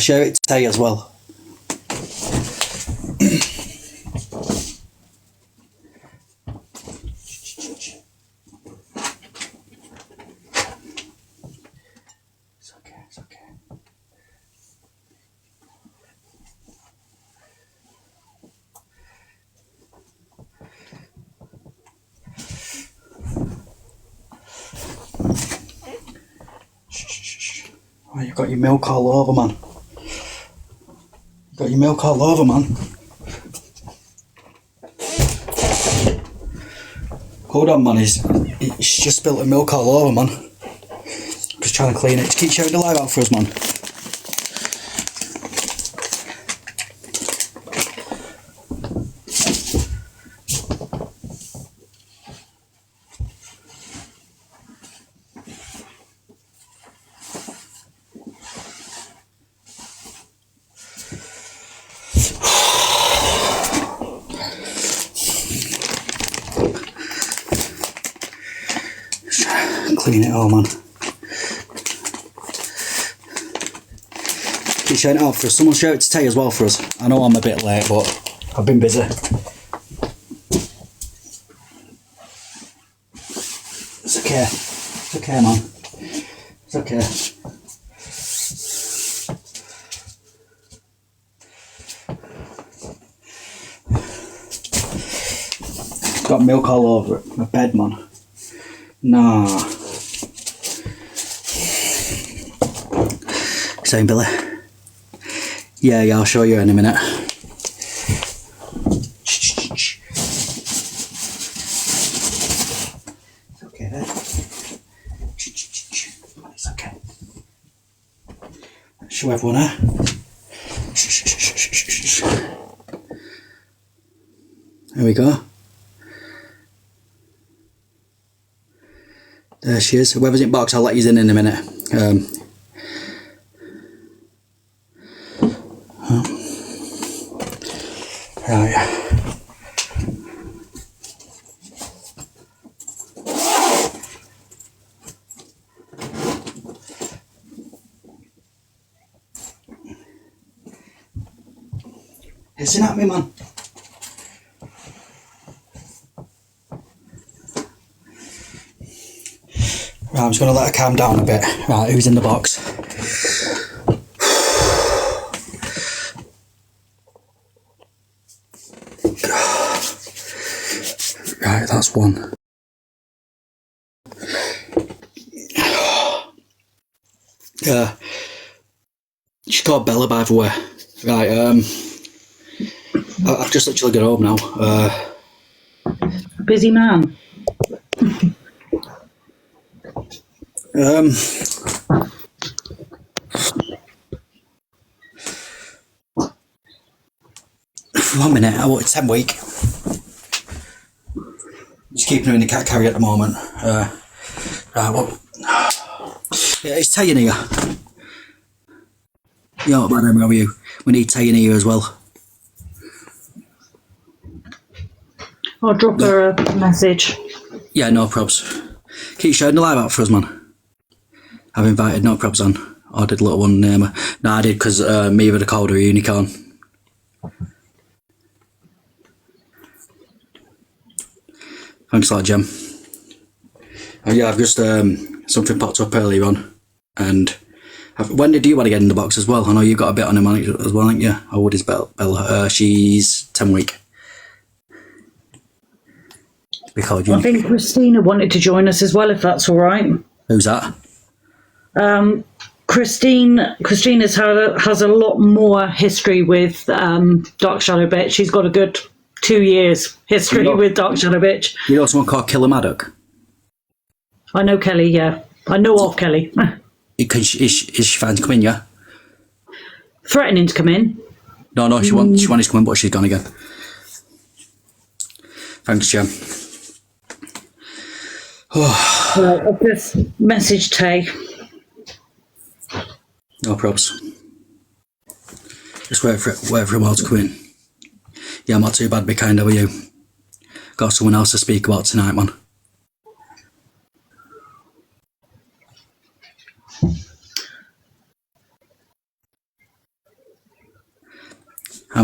Share it today as well. It's okay, it's okay. Oh, you've got your milk all over, man. You've got your milk all over, man. Hold on, man. He's just spilled the milk all over, man. Just trying to clean it. Just keep shouting the light out for us, man. Clean it all, man. Keep shouting it out for us. Someone shout it to Tay as well for us. I know I'm a bit late, but I've been busy. It's okay. It's okay, man. It's okay. Got milk all over it. My bed, man. Nah. Saying, Billy? Yeah, I'll show you in a minute. It's okay, there. It's okay. Let's show everyone, eh? There we go. There she is. Whoever's in box, I'll let you in a minute. Right. Hissing at me, man. Right, I'm just going to let her calm down a bit. Right, who's in the box? Right, that's one. She's called Bella, by the way. Right, I've just literally got home now. Busy man. 1 minute, I want 10 week. Just keeping her in the cat carrier at the moment. Right, well, yeah, it's Tay in here. Yo, madam, how are you? We need Tay in here as well. I'll drop her a message. Yeah, no probs. Keep shouting the live out for us, man. I've invited no probs on. I did a little one name. No, I did because me would have called her a unicorn. Thanks a lot, Jem. Yeah, I've just something popped up earlier on, and when did you want to get in the box as well? I know you got a bit on him on it as well, haven't you? How old is Bella? She's 10 week. I think Christina wanted to join us as well, if that's all right. Who's that? Christina's has a lot more history with Dark Shadow Bitch. She's got a good 2 years history with Dark Shadow Bitch. You know someone called Killer Maddock? I know Kelly, yeah. I know of Kelly. Is she fine to come in, yeah? Threatening to come in. No, she wanted to come in, but she's gone again. Thanks, Jem. Right, I've just messaged Tay. No probs. Just wait for him all to come in. Yeah, I'm not too bad, be kind, how are you? Got someone else to speak about tonight, man.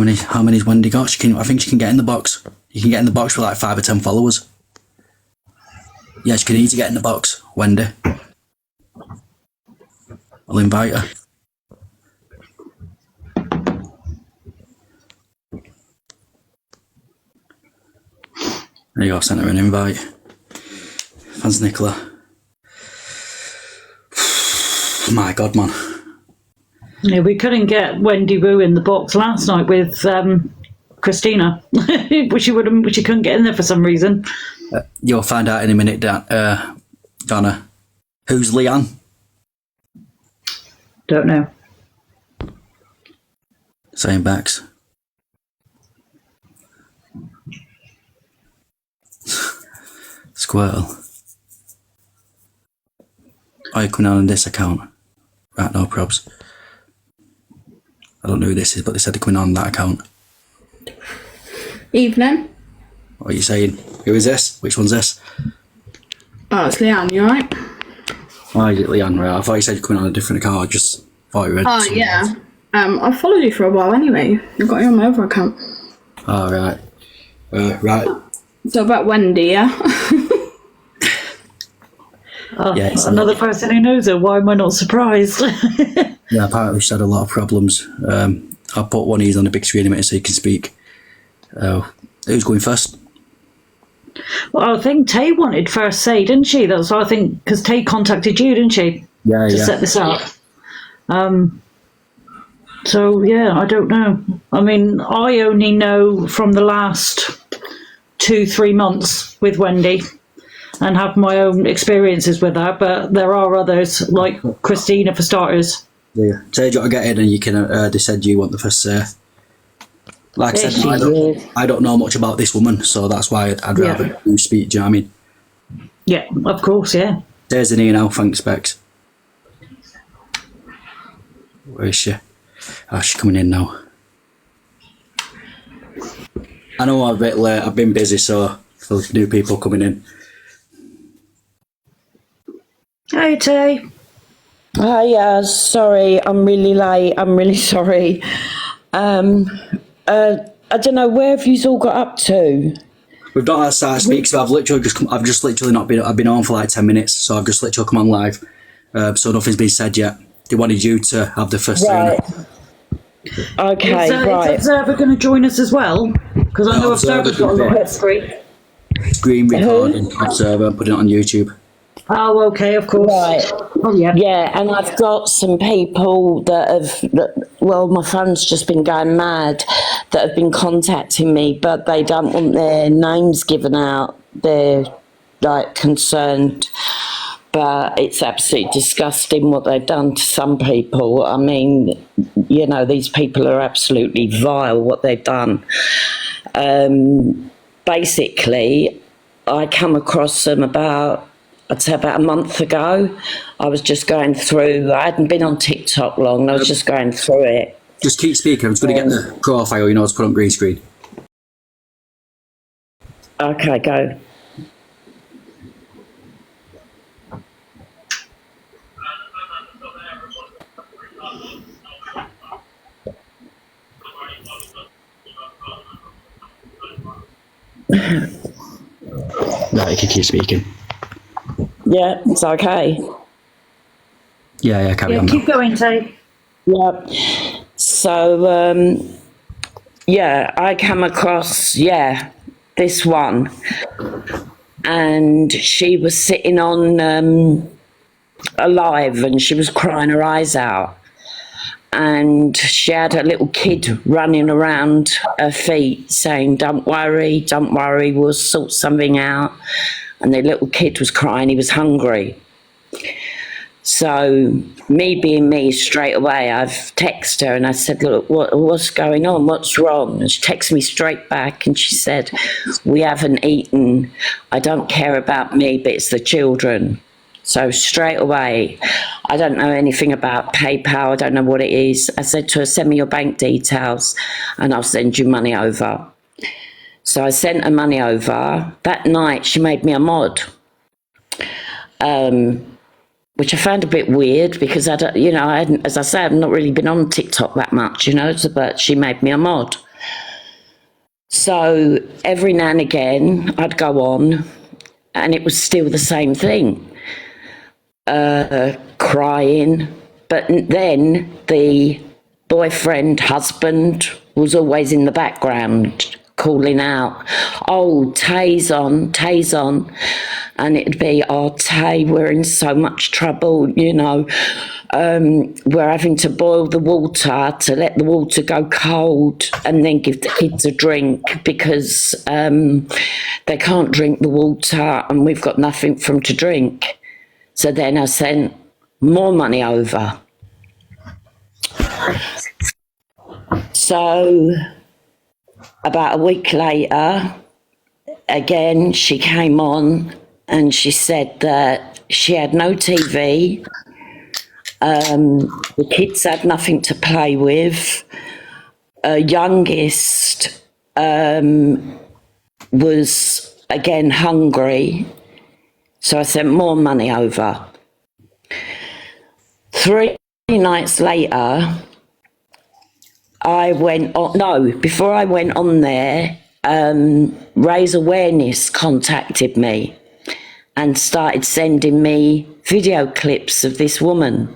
many's Wendy got? I think she can get in the box. You can get in the box with like 5 or 10 followers. Yeah, she can easily get in the box, Wendy. I'll invite her. There you go, I've sent her an invite. Thanks, Nicola. My God, man. Yeah, we couldn't get Wendy Woo in the box last night with Christina. She couldn't get in there for some reason. You'll find out in a minute, Donna. Who's Leanne? Don't know. Same backs. Squirtle. Are you coming on this account? Right, no probs. I don't know who this is, but they said they're coming on that account. Evening. What are you saying? Who is this? Which one's this? Oh, it's Leanne, you alright? Oh, is it Leanne? Right, I thought you said you're coming on a different account. I just thought you read. Oh, yeah. I've followed you for a while anyway. I've got you on my other account. Oh, right. Right. So about Wendy, yeah? Oh, Yeah, it's another person who knows her. Why am I not surprised? Yeah, apparently she's had a lot of problems. I'll put one of these on the big screen in a minute so you can speak. Who's going first? Well, I think Tay wanted first say, didn't she? That's what I think, because Tay contacted you, didn't she? Yeah, to yeah. set this up. So, yeah, I don't know. I mean, I only know from the last 2-3 months with Wendy and have my own experiences with her, but there are others, like Christina, for starters. Yeah. So you got to get in and you can, they said you want the first say. Like I said, I don't know much about this woman, so that's why I'd rather you speak, do you know what I mean? Yeah, of course, yeah. There's an here now, thanks, Bex. Where is she? Oh, she's coming in now. I know I'm a bit late, I've been busy, so there's new people coming in. Hey, Tay. Hi, sorry, I'm really late. I'm really sorry. I don't know, where have you all got up to? We've not had start speak, so I've just literally not been. I've been on for like 10 minutes, so I've just literally come on live. So nothing's been said yet. They wanted you to have the first Right. Okay, right. Is Observer going to join us as well? Because I know Observer's got a lot of history. Screen recording Observer and putting it on YouTube. Oh, okay, of course. Right. Oh, yeah. Yeah, and I've got some people well, my phone's just been going mad, that have been contacting me, but they don't want their names given out. They're, like, concerned. But it's absolutely disgusting what they've done to some people. I mean, you know, these people are absolutely vile, what they've done. Basically, I come across them I'd say about a month ago. I was just going through, I hadn't been on TikTok long, I was just going through it. Just keep speaking. I'm just going to get the profile, you know, to put on green screen. Okay, go. No, you can keep speaking. Yeah, it's okay. Yeah, carry on. Keep going, Tay. Yeah. So, I came across, this one. And she was sitting on a live and she was crying her eyes out. And she had a little kid running around her feet saying, don't worry, we'll sort something out. And the little kid was crying, he was hungry. So me being me, straight away, I've texted her and I said, look, what's going on? What's wrong? And she texted me straight back and she said, we haven't eaten. I don't care about me, but it's the children. So straight away, I don't know anything about PayPal. I don't know what it is. I said to her, send me your bank details and I'll send you money over. So I sent her money over. That night, she made me a mod, which I found a bit weird because I hadn't, as I say, I've not really been on TikTok that much, but she made me a mod. So every now and again, I'd go on, and it was still the same thing, crying. But then the boyfriend, husband, was always in the background calling out, "Oh, Tay's on, Tay's on." And it'd be, "Oh, Tay, we're in so much trouble, you know. We're having to boil the water to let the water go cold and then give the kids a drink because they can't drink the water and we've got nothing for them to drink." So then I sent more money over. So about a week later, again, she came on and she said that she had no TV. The kids had nothing to play with. Her youngest was again hungry. So I sent more money over. 3 nights later, before I went on there, Raise Awareness contacted me and started sending me video clips of this woman.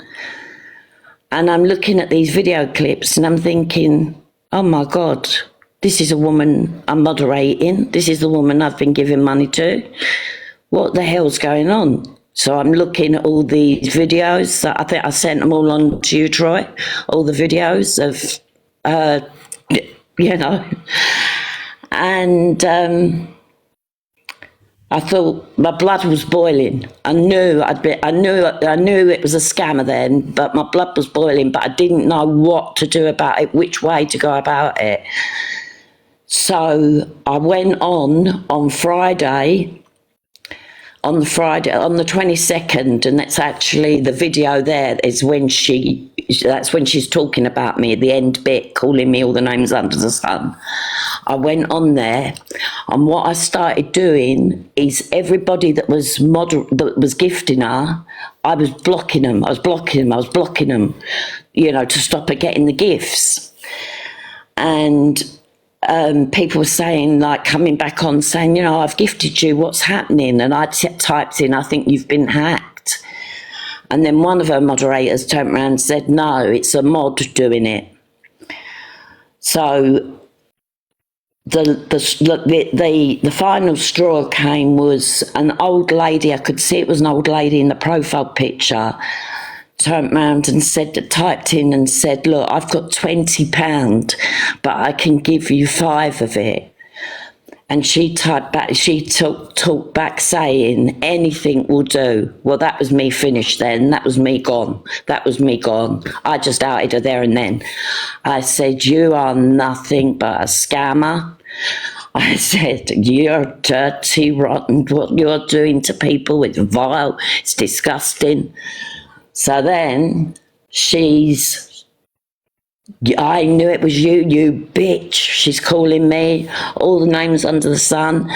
And I'm looking at these video clips and I'm thinking, oh my God, this is a woman I'm moderating. This is the woman I've been giving money to. What the hell's going on? So I'm looking at all these videos. I think I sent them all on to you, Troy, all the videos of, and I thought my blood was boiling. I knew it was a scammer then, but my blood was boiling, but I didn't know what to do about it, which way to go about it. So I went on Friday, on the 22nd, and that's actually the video there is that's when she's talking about me, the end bit, calling me all the names under the sun. I went on there, and what I started doing is everybody that was gifting her, I was blocking them, to stop her getting the gifts. And people were saying, like, coming back on saying, I've gifted you, what's happening? And I typed in, I think you've been hacked. And then one of her moderators turned around and said, no, it's a mod doing it. So the final straw came was an old lady, I could see it was an old lady in the profile picture, turned round and typed in and said, look, I've got £20, but I can give you 5 of it. And she typed back, talked back saying, anything will do. Well, that was me finished then. That was me gone. I just outed her there and then. I said, you are nothing but a scammer. I said, you're dirty, rotten. What you're doing to people is vile. It's disgusting. So then I knew it was you bitch. She's calling me all the names under the sun.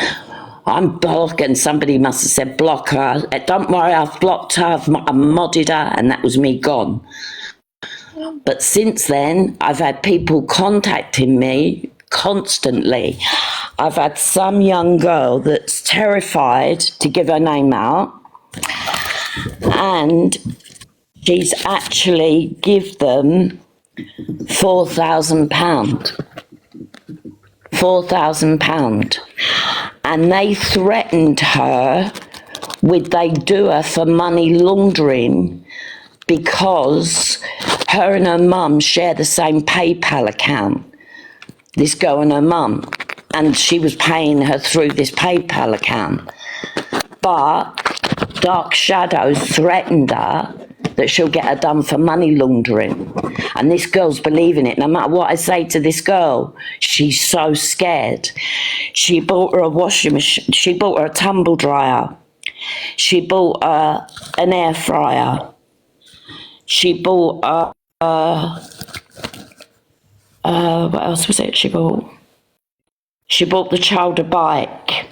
I'm blocking. Somebody must have said block her. Don't worry, I've blocked her, I've modded her, and that was me gone. But since then, I've had people contacting me constantly. I've had some young girl that's terrified to give her name out, and she's actually give them £4,000, and they threatened her they'd do her for money laundering because her and her mum share the same PayPal account, this girl and her mum, and she was paying her through this PayPal account. But Dark Shadows threatened her that she'll get her done for money laundering. And this girl's believing it. No matter what I say to this girl, she's so scared. She bought her a washing machine. She bought her a tumble dryer. She bought her an air fryer. She bought her, what else was it she bought? She bought the child a bike.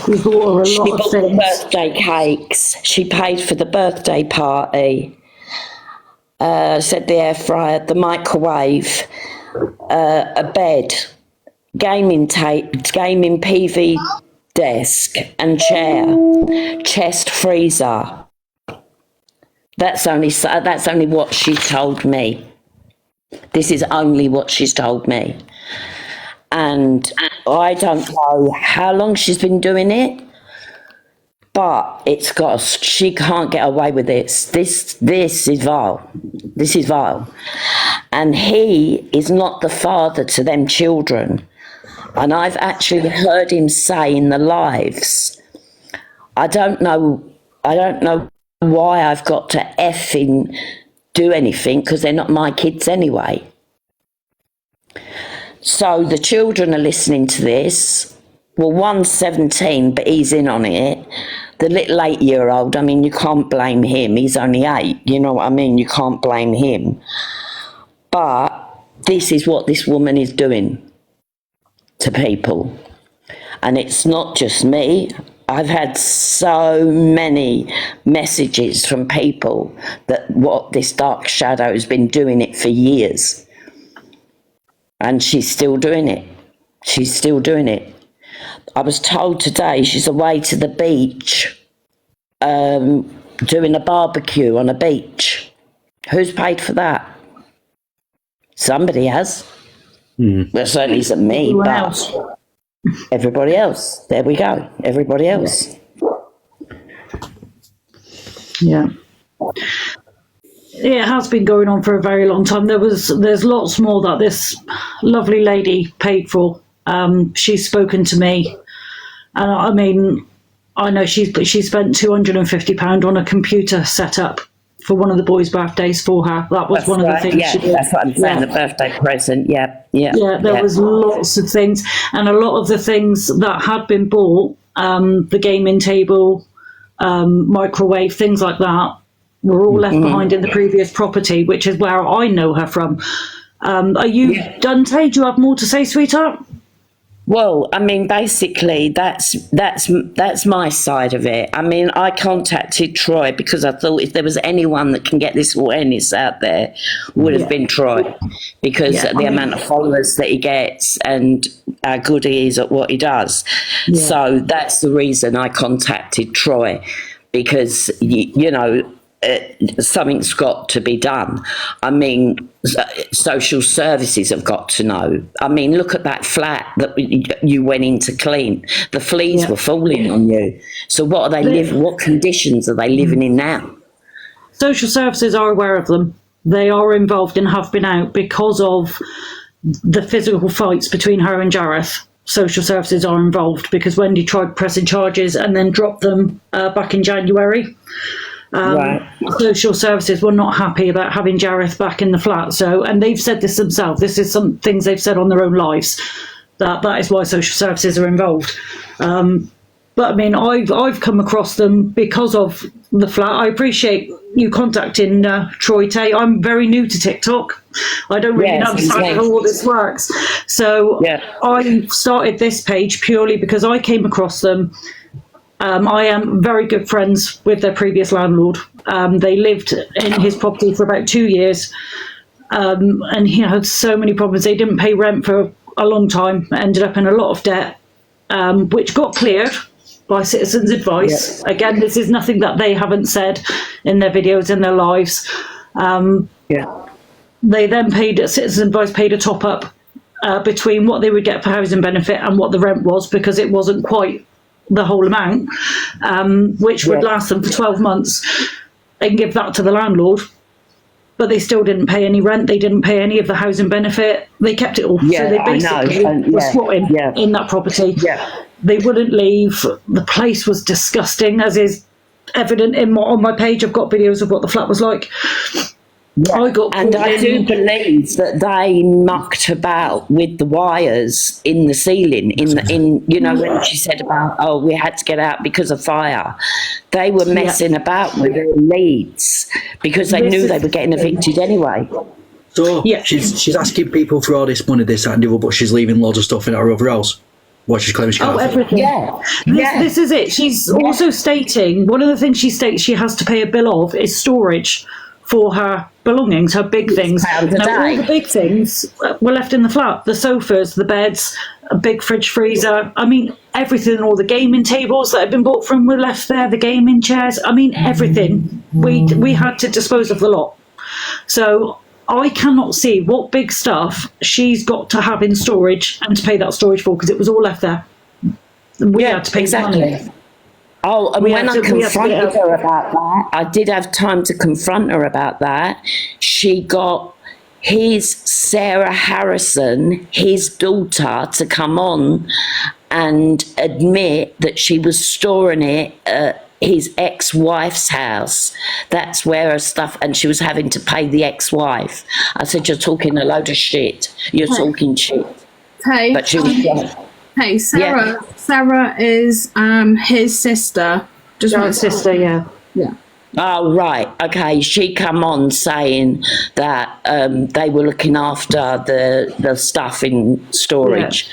We bought her a She lot of bought the things. birthday cakes. She paid for the birthday party. said the air fryer, the microwave, a bed, gaming PV desk and chair, chest freezer. That's only what she told me. This is only what she's told me. And I don't know how long she's been doing it, but she can't get away with this. This is vile. This is vile. And he is not the father to them children. And I've actually heard him say in the lives, I don't know why I've got to effing do anything, because they're not my kids anyway. So the children are listening to this. Well, one's 17, but he's in on it. The little 8-year-old, I mean, you can't blame him. He's only 8, you know what I mean? You can't blame him. But this is what this woman is doing to people. And it's not just me. I've had so many messages from people that what this dark shadow has been doing it for years. And she's still doing it. She's still doing it. I was told today she's away to the beach, doing a barbecue on a beach. Who's paid for that? Somebody has. Well, it certainly isn't me, but everybody else. There we go. Everybody else. Yeah. It has been going on for a very long time. There's lots more that this lovely lady paid for. She's spoken to me, and I mean, I know she spent £250 on a computer setup for one of the boys' birthdays for her. That was one of the things she did. That's what I'm saying, the birthday present, there was lots of things, and a lot of the things that had been bought, the gaming table, microwave, things like that, were all left behind in the previous property, which is where I know her from. Are you done, Tay? Do you have more to say, sweetheart? Well, I mean, basically, that's my side of it. I mean, I contacted Troy because I thought if there was anyone that can get this awareness out there, would have been Troy, because the amount of followers that he gets and how good he is at what he does. Yeah. So that's the reason I contacted Troy, because, you know, something's got to be done. I mean, social services have got to know. I mean, look at that flat that you went in to clean. The fleas were falling on you. So what are they what conditions are they living in now? Social services are aware of them. They are involved and have been out because of the physical fights between her and Jareth. Social services are involved because Wendy tried pressing charges and then dropped them back in January. Social services were not happy about having Jareth back in the flat. So, and they've said this themselves. This is some things they've said on their own lives. That is why social services are involved. But I mean, I've come across them because of the flat. I appreciate you contacting Troy Tay. I'm very new to TikTok. I don't really understand how all this works. So I started this page purely because I came across them. I am very good friends with their previous landlord. They lived in his property for about 2 years, and he had so many problems. They didn't pay rent for a long time, ended up in a lot of debt, which got cleared by Citizens Advice. Again, this is nothing that they haven't said in their videos, in their lives. They then Citizens Advice paid a top-up between what they would get for housing benefit and what the rent was, because it wasn't quite the whole amount, which would last them for 12 months, and give that to the landlord. But they still didn't pay any rent. They didn't pay any of the housing benefit. They kept it all. So they basically were squatting in that property. They wouldn't leave. The place was disgusting, as is evident on my page. I've got videos of what the flat was like. I do believe that they mucked about with the wires in the ceiling, in you know, when she said about, we had to get out because of fire. They were messing about with their leads because they knew they were getting evicted anyway. So she's asking people for all this money, this, that and the other, but she's leaving loads of stuff in her other house. What she's claiming she can't everything. This is it. She's also stating, one of the things she states she has to pay a bill of is storage for her belongings, her big things. £6 a Now, all day. the big things were left in the flat. The sofas, the beds, a big fridge freezer. I mean, everything, all the gaming tables that had been bought from were left there, the gaming chairs. I mean, everything. We had to dispose of the lot. So I cannot see what big stuff she's got to have in storage and to pay that storage for, because it was all left there. We had to pay money. Oh, and We when had I to- we had to get confronted out. her about that, I did have time to confront her about that. She got Sarah Harrison, his daughter, to come on and admit that she was storing it at his ex-wife's house. That's where her stuff, and she was having to pay the ex-wife. I said, you're talking a load of shit. You're talking shit. Hey, But she was like, hey, Sarah. Sarah is his sister. Just wanted Jared's to- sister, yeah. Yeah. oh, right. Okay. She come on saying that they were looking after the stuff in storage.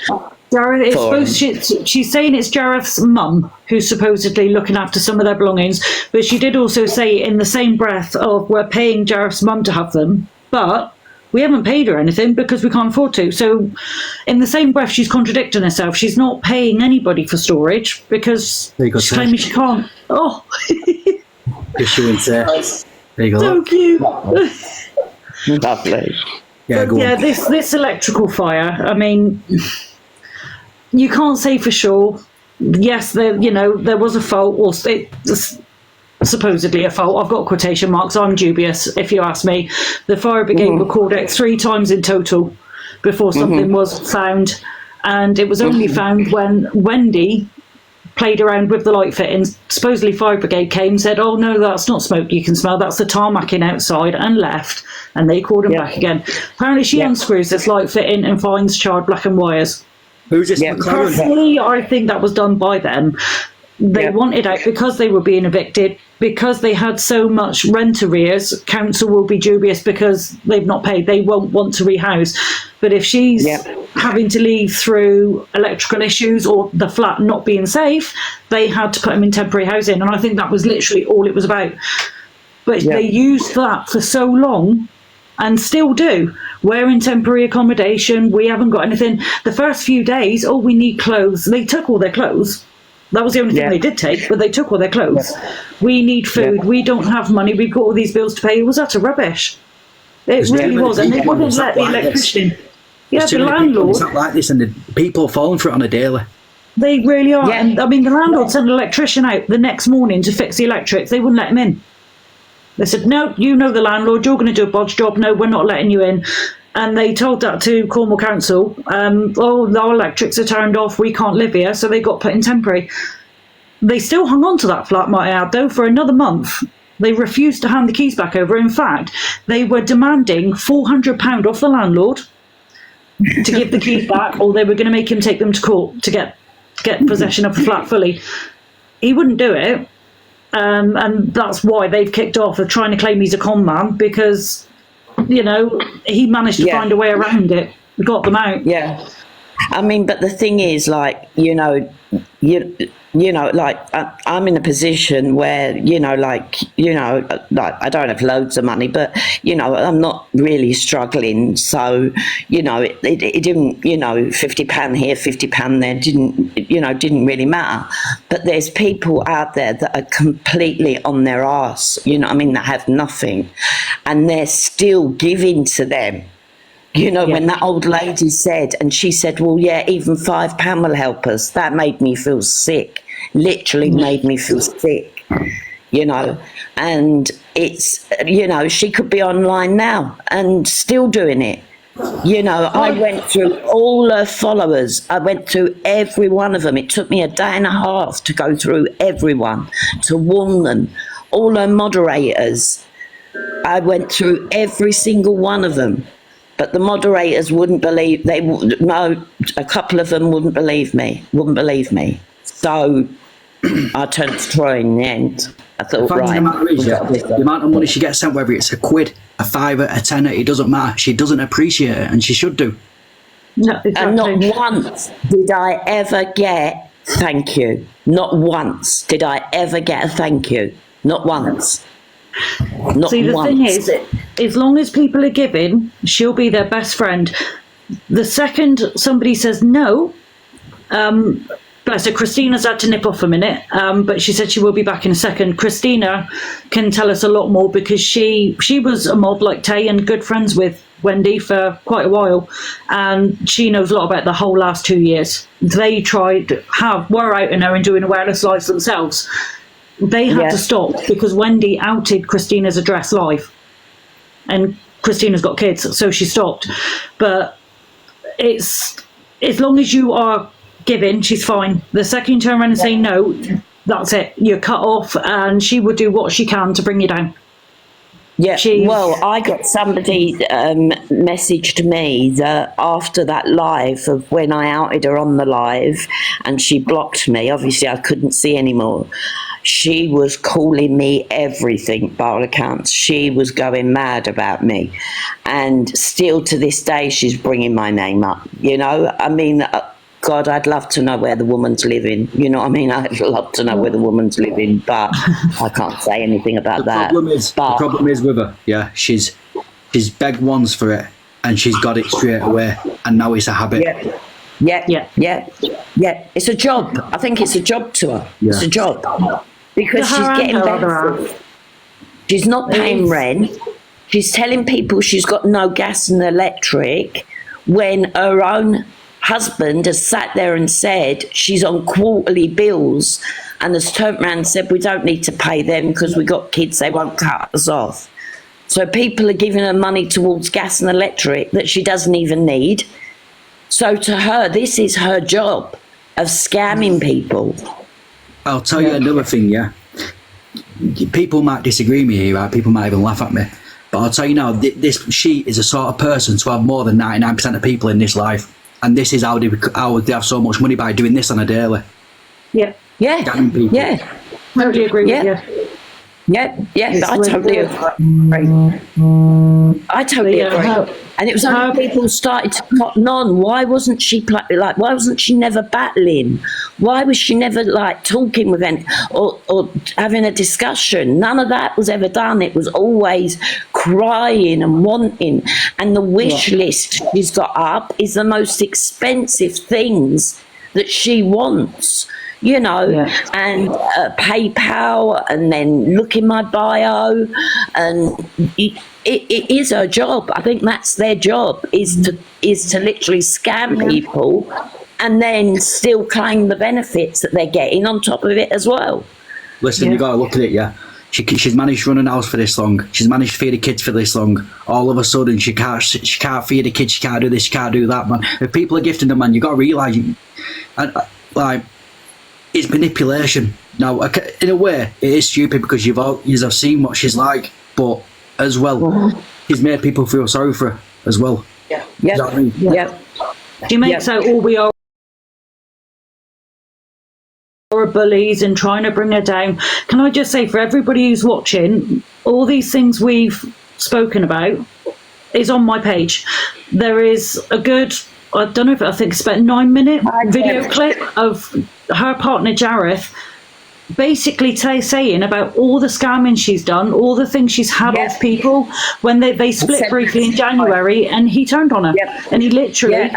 Jared, it's For supposed she's saying it's Jareth's mum who's supposedly looking after some of their belongings, but she did also say in the same breath of we're paying Jareth's mum to have them, but we haven't paid her anything because we can't afford to. So in the same breath, she's contradicting herself. She's not paying anybody for storage because There you go, she's Seth. claiming she can't. Oh, Issuance there. There you go. so cute. Lovely. Yeah, go Yeah, on. this electrical fire, I mean, you can't say for sure. Yes, there was a fault, or supposedly a fault. I've got quotation marks. I'm dubious, if you ask me. The fire brigade were called out 3 times in total before something was found, and it was only found when Wendy played around with the light fittings. Supposedly fire brigade came, said, oh no, that's not smoke you can smell, that's the tarmacking outside, and left, and they called him back again. Apparently she unscrews this light fitting and finds charred blackened wires. Who's this? Yeah. McLaren? Personally, I think that was done by them. They wanted out because they were being evicted, because they had so much rent arrears. Council will be dubious because they've not paid. They won't want to rehouse. But if she's having to leave through electrical issues or the flat not being safe, they had to put them in temporary housing. And I think that was literally all it was about. But they used that for so long and still do. We're in temporary accommodation. We haven't got anything. The first few days, we need clothes. They took all their clothes. That was the only thing they did take, but they took all their clothes. We need food. We don't have money. We've got all these bills to pay. It was utter rubbish. It really was. And they wouldn't let the electrician. Yeah, the landlord. It's not like this, and the people are falling for it on a daily. They really are. Yeah. And I mean, the landlord sent an electrician out the next morning to fix the electrics. They wouldn't let him in. They said, no, you know the landlord, you're going to do a bodge job. No, we're not letting you in. And they told that to Cornwall Council. Our electrics are turned off. We can't live here. So they got put in temporary. They still hung on to that flat, might I add, though, for another month. They refused to hand the keys back over. In fact, they were demanding £400 off the landlord to give the keys back, or they were going to make him take them to court to get possession of the flat fully. He wouldn't do it. And that's why they've kicked off of trying to claim he's a con man, because, he managed to find a way around it. We got them out. Yeah. I mean, but the thing is, like, I'm in a position where, like, I don't have loads of money, but, I'm not really struggling. So, it didn't, £50 here, £50 there, didn't really matter. But there's people out there that are completely on their arse, that have nothing, and they're still giving to them. When that old lady said, and she said, well, yeah, even £5 will help us. That made me feel sick, literally made me feel sick, and it's, she could be online now and still doing it. I went through all her followers. I went through every one of them. It took me a day and a half to go through everyone, to warn them, all her moderators. I went through every single one of them. But the moderators wouldn't believe, a couple of them wouldn't believe me. So I turned to Troy in the end. I thought, The fact of right. the matter is, the amount of money she gets sent, whether it's a quid, a fiver, a tenner, it doesn't matter. She doesn't appreciate it, and she should do. No, exactly. And not once did I ever get thank you. Not once did I ever get a thank you. Not once. Not See, the once. thing is, as long as people are giving, she'll be their best friend. The second somebody says no, bless her, Christina's had to nip off a minute, but she said she will be back in a second. Christina can tell us a lot more because she was a mob like Tay and good friends with Wendy for quite a while, and she knows a lot about the whole last 2 years. They were out in her and doing awareness lives themselves. They had to stop because Wendy outed Christina's address live, and Christina's got kids, so she stopped. But it's, as long as you are giving, she's fine. The second you turn around and say no, that's it. You're cut off, and she will do what she can to bring you down. Yeah, well, I got somebody messaged me that after that live of when I outed her on the live and she blocked me, obviously I couldn't see anymore. She was calling me everything by all accounts. She was going mad about me. And still to this day, she's bringing my name up, you know? I mean, God, I'd love to know where the woman's living. You know what I mean? I'd love to know where the woman's living, but I can't say anything about that. The problem is with her, yeah, she's begged once for it and she's got it straight away, and now it's a habit. Yeah. It's a job. I think it's a job to her. Yeah. It's a job. Because she's getting benefits. She's not paying rent. She's telling people she's got no gas and electric when her own husband has sat there and said she's on quarterly bills and has turned around and said we don't need to pay them because we got kids, they won't cut us off. So people are giving her money towards gas and electric that she doesn't even need. So to her, this is her job of scamming people. I'll tell you another thing, yeah. People might disagree with me here, right? People might even laugh at me. But I'll tell you now, she is a sort of person to have more than 99% of people in this life. And this is how they have so much money by doing this on a daily. Yeah. Scamming people. Yeah. Totally agree with you. Yeah, I totally agree. I totally agree. And it was only people started to cotton on. Why wasn't she why wasn't she never battling? Why was she never like talking with them or having a discussion? None of that was ever done. It was always crying and wanting. And the wish list she's got up is the most expensive things that she wants. You know, and PayPal, and then look in my bio, and it is her job. I think that's their job, is to literally scam people, and then still claim the benefits that they're getting on top of it as well. Listen, you got to look at it, yeah. She's managed to run a house for this long. She's managed to feed the kids for this long. All of a sudden, she can't feed the kids. She can't do this. She can't do that, man. If people are gifting them, man, you got to realise, it's manipulation. Now, in a way, it is stupid because you've seen what she's like, but as well, she's made people feel sorry for her as well. Yeah. Is that what I mean? Yeah. She makes out all we are bullies and trying to bring her down. Can I just say, for everybody who's watching, all these things we've spoken about is on my page. There is a good, I don't know, I think it's about 9-minute video clip of her partner Jareth basically saying about all the scamming she's done, all the things she's had off people when they split briefly in January, and he turned on her. And he literally,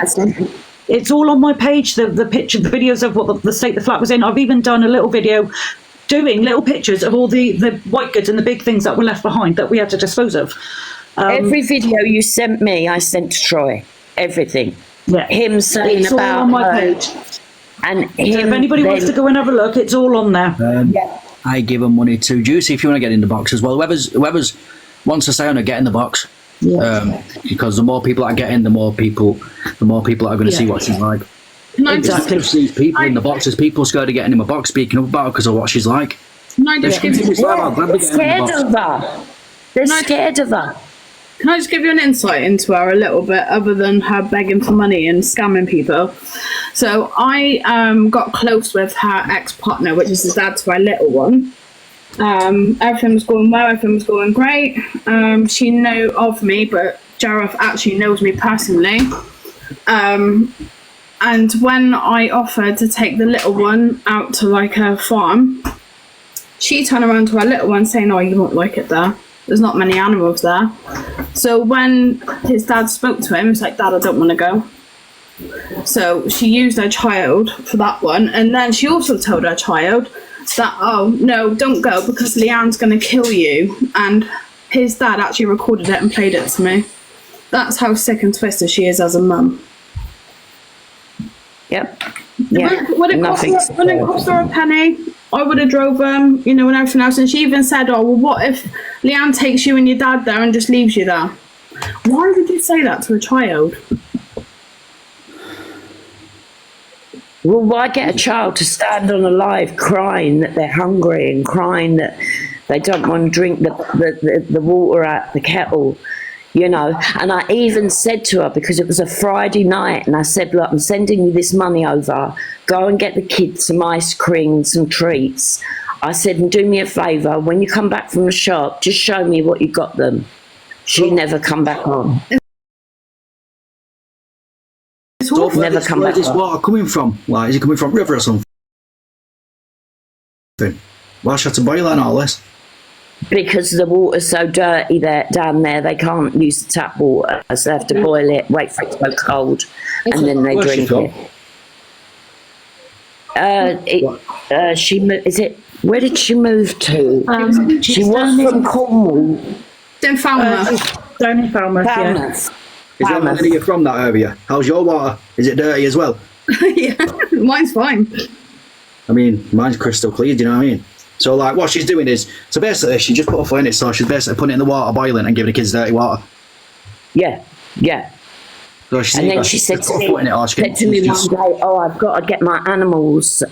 it's all on my page, the picture, the videos of what the state the flat was in. I've even done a little video doing little pictures of all the white goods and the big things that were left behind that we had to dispose of. Every video you sent me, I sent to Troy. Everything. Yeah. Him saying it's about all on my page. And so if anybody wants to go and have a look, it's all on there. I give them money to Juicy if you want to get in the box as well. Whoever's wants to stay on it, get in the box. Because the more people that get in, the more people that are going to see what she's like. Exactly. These people in the box, there's people scared of getting in the box, speaking up about her because of what she's like. They're scared of her. They're scared of her. Can I just give you an insight into her a little bit, other than her begging for money and scamming people? So I got close with her ex-partner, which is the dad to our little one. Everything was going well, everything was going great. She knew of me, but Jareth actually knows me personally. And when I offered to take the little one out to like a farm, she turned around to her little one saying, "Oh, you won't like it there. There's not many animals there." So when his dad spoke to him, he's like, "Dad, I don't want to go." So she used her child for that one, and then she also told her child that, "Oh no, don't go because Leanne's going to kill you." And his dad actually recorded it and played it to me. That's how sick and twisted she is as a mum. Yep. Yeah. Would it cost her a penny? I would have drove them, you know, and everything else. And she even said, "Oh, well, what if Leanne takes you and your dad there and just leaves you there?" Why would you say that to a child? Well, why get a child to stand on a live crying that they're hungry and crying that they don't want to drink the water out the kettle, you know? And I even said to her, because it was a Friday night, and I said, "Look, I'm sending you this money over. Go and get the kids some ice cream and some treats." I said, "And do me a favour, when you come back from the shop, just show me what you got them." She never come back on. So Never come where's back this on. water coming from? Like, is it coming from river or something? Why should I have to boil it and all this? Because the water's so dirty there down there, they can't use the tap water, so they have to boil it, wait for it to go cold, and then they Where's she drink it. She is it? Where did she move to? She was from Cornwall. Then Falmouth. Down in Falmouth, yeah. Falmouth. Is there Falmouth. any from that area? How's your water? Is it dirty as well? Yeah, mine's fine. I mean, mine's crystal clear, do you know what I mean? So, like, what she's doing is, so basically, she just put a foot in it, so she's basically putting it in the water, boiling, and giving the kids dirty water. Yeah, yeah. So she's And then either she said put to a me, foot in it, or she can one day, "Oh, I've got to get my animals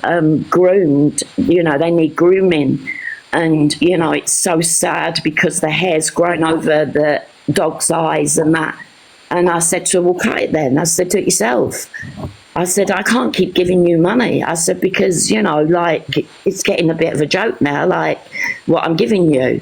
groomed. You know, they need grooming." And, you know, it's so sad because the hair's grown over the dog's eyes and that. And I said to her, "Well, cut it then." I said, "Do it yourself." I said, "I can't keep giving you money." I said, "Because, you know, like, it's getting a bit of a joke now, like, what I'm giving you."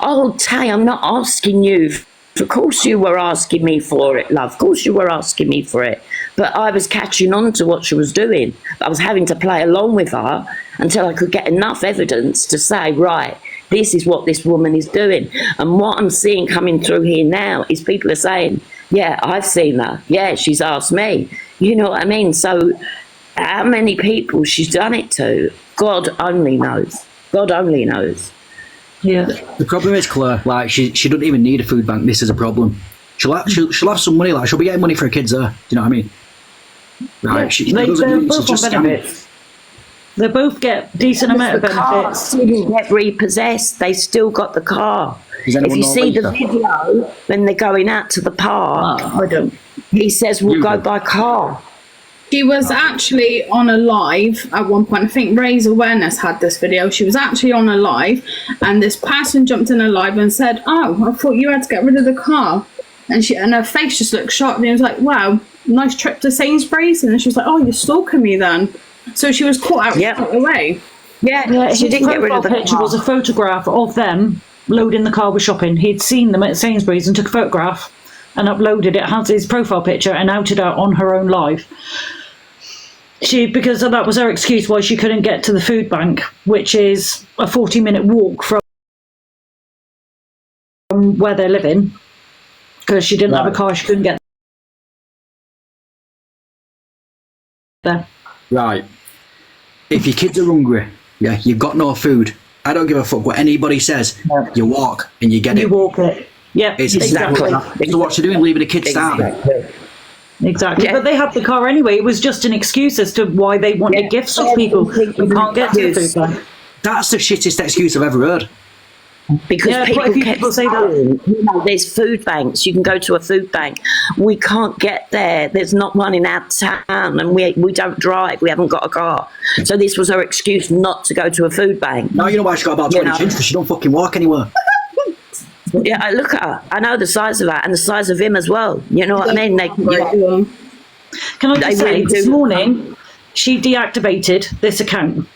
"Oh, Tay, I'm not asking you. Of course you were asking me for it, love. Of course you were asking me for it." But I was catching on to what she was doing. I was having to play along with her until I could get enough evidence to say, right, this is what this woman is doing. And what I'm seeing coming through here now is people are saying, "Yeah, I've seen her. Yeah, she's asked me." You know what I mean? So how many people she's done it to, God only knows. God only knows. Yeah. The problem is, Claire, like, she doesn't even need a food bank. This is a problem. She'll have some money, like, she'll be getting money for her kids there. Do you know what I mean? Right, Yeah, she they're doesn't need, both she's just on scamming. benefits. They both get decent amount of The car benefits. didn't get repossessed. They still got the car. Does anyone If you know see the later? video when they're going out to the park, I don't. he says, "We'll You go do. by car." She was actually on a live at one point. I think Raise Awareness had this video. She was actually on a live, and this person jumped in a live and said, "Oh, I thought you had to get rid of the car." And her face just looked shocked, and it was like, "Wow, nice trip to Sainsbury's." And then she was like, "Oh, you're stalking me then." So she was caught out Yeah. straight away. Yeah, Yeah, she his didn't get rid of the profile picture car. was a photograph of them loading the car with shopping. He'd seen them at Sainsbury's and took a photograph and uploaded it, has his profile picture, and outed her on her own live. Because that was her excuse why she couldn't get to the food bank, which is a 40-minute walk from where they're living, because she didn't have a car, she couldn't get there. Right. If your kids are hungry, yeah, you've got no food, I don't give a fuck what anybody says. Yeah. You walk and you get You it. walk it. Yeah, It's exactly. So what you're doing, leaving the kids starving. Exactly. Yeah. But they had the car anyway. It was just an excuse as to why they wanted Yeah. gifts of people who can't get to the food bank. That's the shittest excuse I've ever heard. Because Yeah, quite a people few kept people say that. saying, you know, there's food banks. You can go to a food bank. We can't get there. There's not one in our town, and we don't drive. We haven't got a car. So this was her excuse not to go to a food bank. Now you know why she got about 20 chins, because she don't fucking walk anywhere. Yeah, I look at her. I know the size of her and the size of him as well. You know what I mean? They, Yeah. Can I They just say, really this do. morning, she deactivated this account.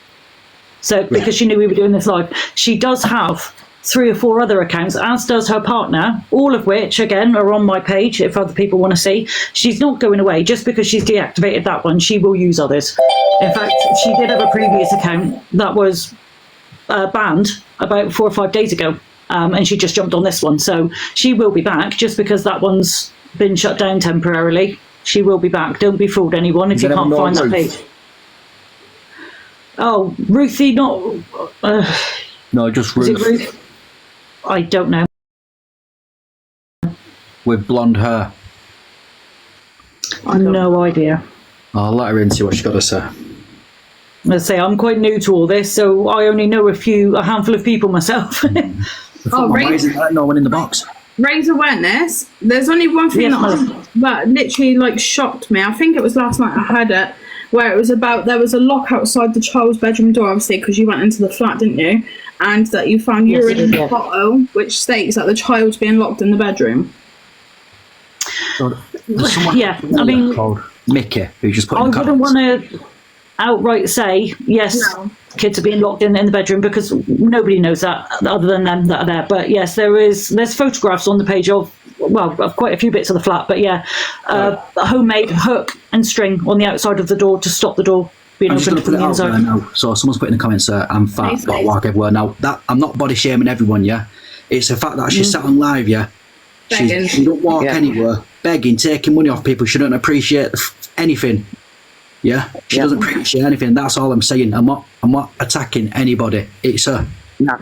So, because she knew we were doing this live. She does have 3 or 4 other accounts, as does her partner, all of which, again, are on my page if other people want to see. She's not going away. Just because she's deactivated that one, she will use others. In fact, she did have a previous account that was banned about 4 or 5 days ago, and she just jumped on this one. So she will be back, just because that one's been shut down temporarily. She will be back. Don't be fooled, anyone, if you can't find that page. Oh, Ruthie, not... No, just is it Ruth. Ruth? I don't know. With blonde hair. No idea. I'll let her in, see what she's got to say. Let's say I'm quite new to all this, so I only know a handful of people myself. Why isn't there no one in the box? Raise awareness. There's only one thing that literally like shocked me. I think it was last night I had it, where it was about there was a lock outside the child's bedroom door, obviously, because you went into the flat, didn't you? And that you found urine in the bottle, which states that the child's being locked in the bedroom. So, yeah, I mean, called Mickey, who just put I in the wouldn't comments. want to outright say yes. No. Kids are being locked in the bedroom, because nobody knows that other than them that are there. But yes, there's photographs on the page of quite a few bits of the flat. But yeah, a homemade hook and string on the outside of the door to stop the door being I'm just opened going to from put it the out inside. there now. So someone's put in the comments, I'm fat, got to walk everywhere. Now, that I'm not body shaming everyone, yeah? It's the fact that she's sat on live, yeah? Begging. She don't walk anywhere, begging, taking money off people. She don't appreciate anything. Yeah, she doesn't appreciate anything. That's all I'm saying. I'm not attacking anybody. It's her. No.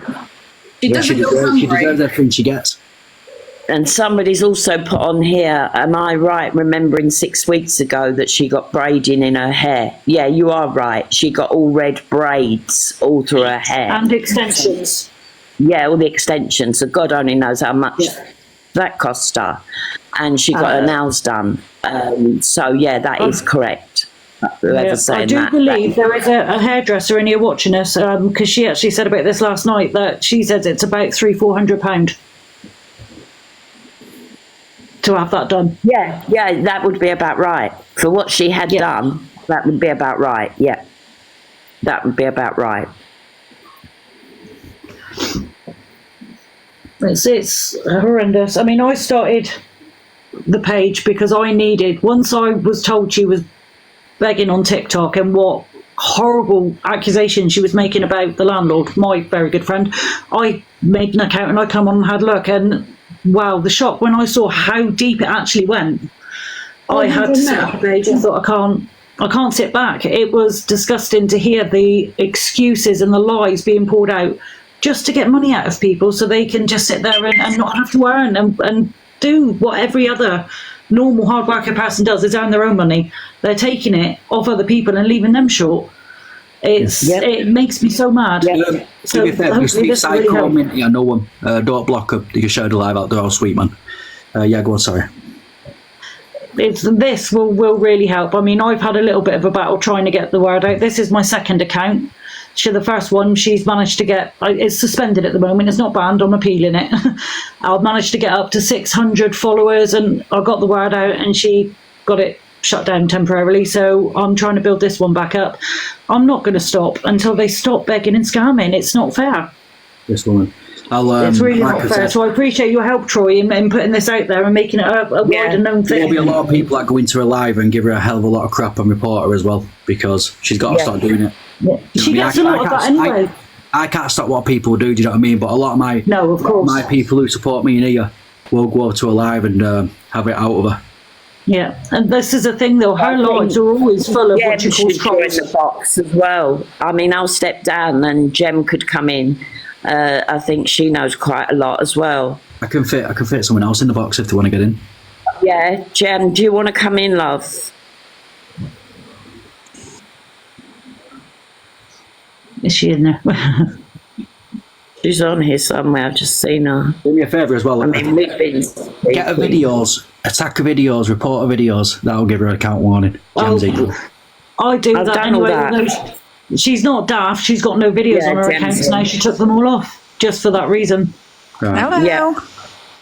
She deserves everything she gets. And somebody's also put on here, am I right remembering 6 weeks ago that she got braiding in her hair? Yeah, you are right. She got all red braids all through her hair. And extensions. Yeah, all the extensions. So God only knows how much that cost her. And she got her nails done. So yeah, that is correct. Whoever's I saying do that, believe there is a hairdresser in here watching us, because she actually said about this last night, that she says it's about £300-400 to have that done. Yeah, that would be about right. For what she had done, that would be about right. Yeah, that would be about right. It's horrendous. I mean, I started the page because I needed, once I was told she was begging on TikTok and what horrible accusations she was making about the landlord, my very good friend, I made an account and I come on and had a look, and wow, the shock when I saw how deep it actually went. I had to sit on the page and thought, I can't sit back. It was disgusting to hear the excuses and the lies being poured out just to get money out of people so they can just sit there and not have to earn and do what every other normal hard-working person does, is earn their own money. They're taking it off other people and leaving them short. It makes me so mad. To be fair, used to be Psycho Minty, I know one. Don't block her. You showed her live out there, all sweet man. Yeah, go on, sorry. This will really help. I mean, I've had a little bit of a battle trying to get the word out. This is my second account. The first one, she's managed to get, it's suspended at the moment, it's not banned, I'm appealing it. I've managed to get up to 600 followers and I got the word out, and she got it shut down temporarily, so I'm trying to build this one back up. I'm not going to stop until they stop begging and scamming. It's not fair. This woman. It's really not fair. So I appreciate your help, Troy, in putting this out there and making it a wider known thing. There'll be a lot of people that go into her live and give her a hell of a lot of crap and report her as well, because she's got to start doing it. She gets a lot of that anyway. I can't stop what people do you know what I mean? But a lot of my people who support me in here will go up to her live and have it out of her. Yeah, and this is the thing though, her lives are always full of what you call trolls. In the box as well. I mean, I'll step down and Jem could come in. I think she knows quite a lot as well. I can fit someone else in the box if they want to get in. Yeah, Jem, do you want to come in, love? Is she in there? She's on here somewhere. I've just seen her. Do me a favour as well. I mean, we've been get her videos, attack her videos, report her videos. That'll give her an account warning. Jem's equal. I do I've that done anyway. all that. She's not daft. She's got no videos on her accounts now. She took them all off just for that reason. Right. Hello. Yeah.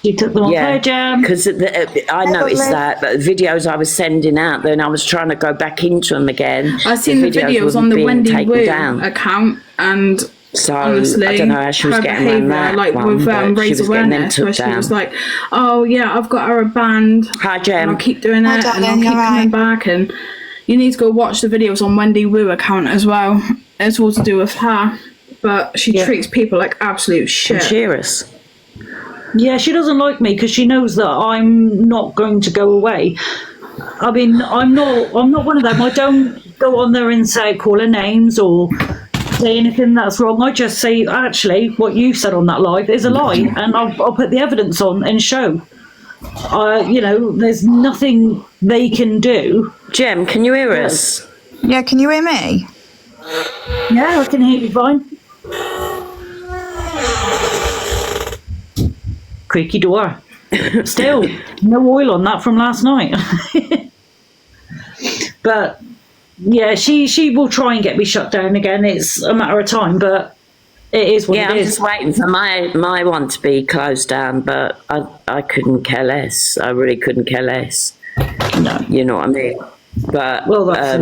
She took them off. Hey, Jem. Because I noticed that, but the videos I was sending out, then I was trying to go back into them again. I've seen the videos on the Wendy Wu account, and so honestly, I don't know how she was getting around that like one, with Raise Awareness, where she was like, "Oh yeah, I've got her a band. Hi, Jem. I'll keep doing it, and I'll keep coming back." And you need to go watch the videos on Wendy Wu account as well. It's all to do with her. but she treats people like absolute shit. Cheer us. Yeah, she doesn't like me because she knows that I'm not going to go away. I mean, I'm not one of them. I don't go on there and call her names or say anything that's wrong. I just say, actually, what you said on that live is a lie, and I'll put the evidence on and show. There's nothing they can do. Jem, can you hear us? Yeah, can you hear me? Yeah, I can hear you fine. Creaky door. Still, no oil on that from last night. But yeah, she will try and get me shut down again. It's a matter of time, but it is what it I'm is. just waiting for my one to be closed down, but I couldn't care less. I really couldn't care less. No. You know what I mean? But Well, that's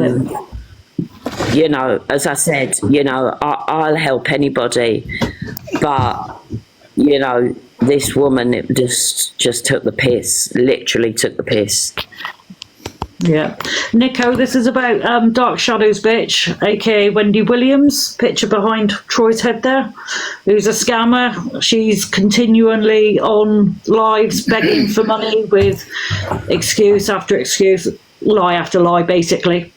it. As I said, I'll help anybody, but this woman, it just took the piss, literally took the piss. Yeah. Nico, this is about Dark Shadows bitch, aka Wendy Williams, picture behind Troy's head there, who's a scammer. She's continually on lives begging for money with excuse after excuse, lie after lie, basically,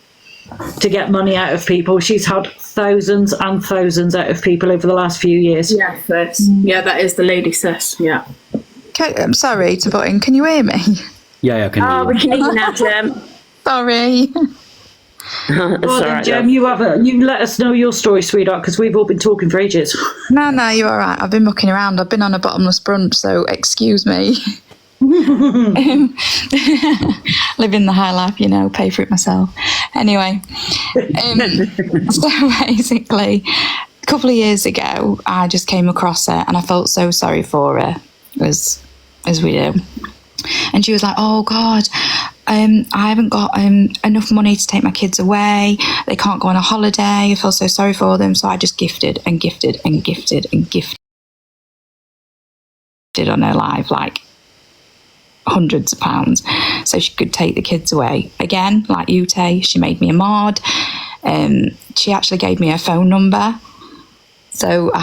to get money out of people. She's had thousands and thousands out of people over the last few years. Yeah, sis. Yeah, that is the lady, sis. Yeah. I'm sorry to butt in. Can you hear me? Yeah, I can hear you. We can hear you now, Jem. Sorry. Well, then, Jem, you let us know your story, sweetheart, because we've all been talking for ages. No, you're all right. I've been mucking around. I've been on a bottomless brunch, so excuse me. Living the high life, pay for it myself. Anyway, so basically, a couple of years ago, I just came across her and I felt so sorry for her, as we do. And she was like, "Oh God, I haven't got enough money to take my kids away. They can't go on a holiday. I feel so sorry for them." So I just gifted and gifted and gifted and gifted on her live, like hundreds of pounds, so she could take the kids away. Again, like you, Tay, she made me a mod. She actually gave me her phone number. So I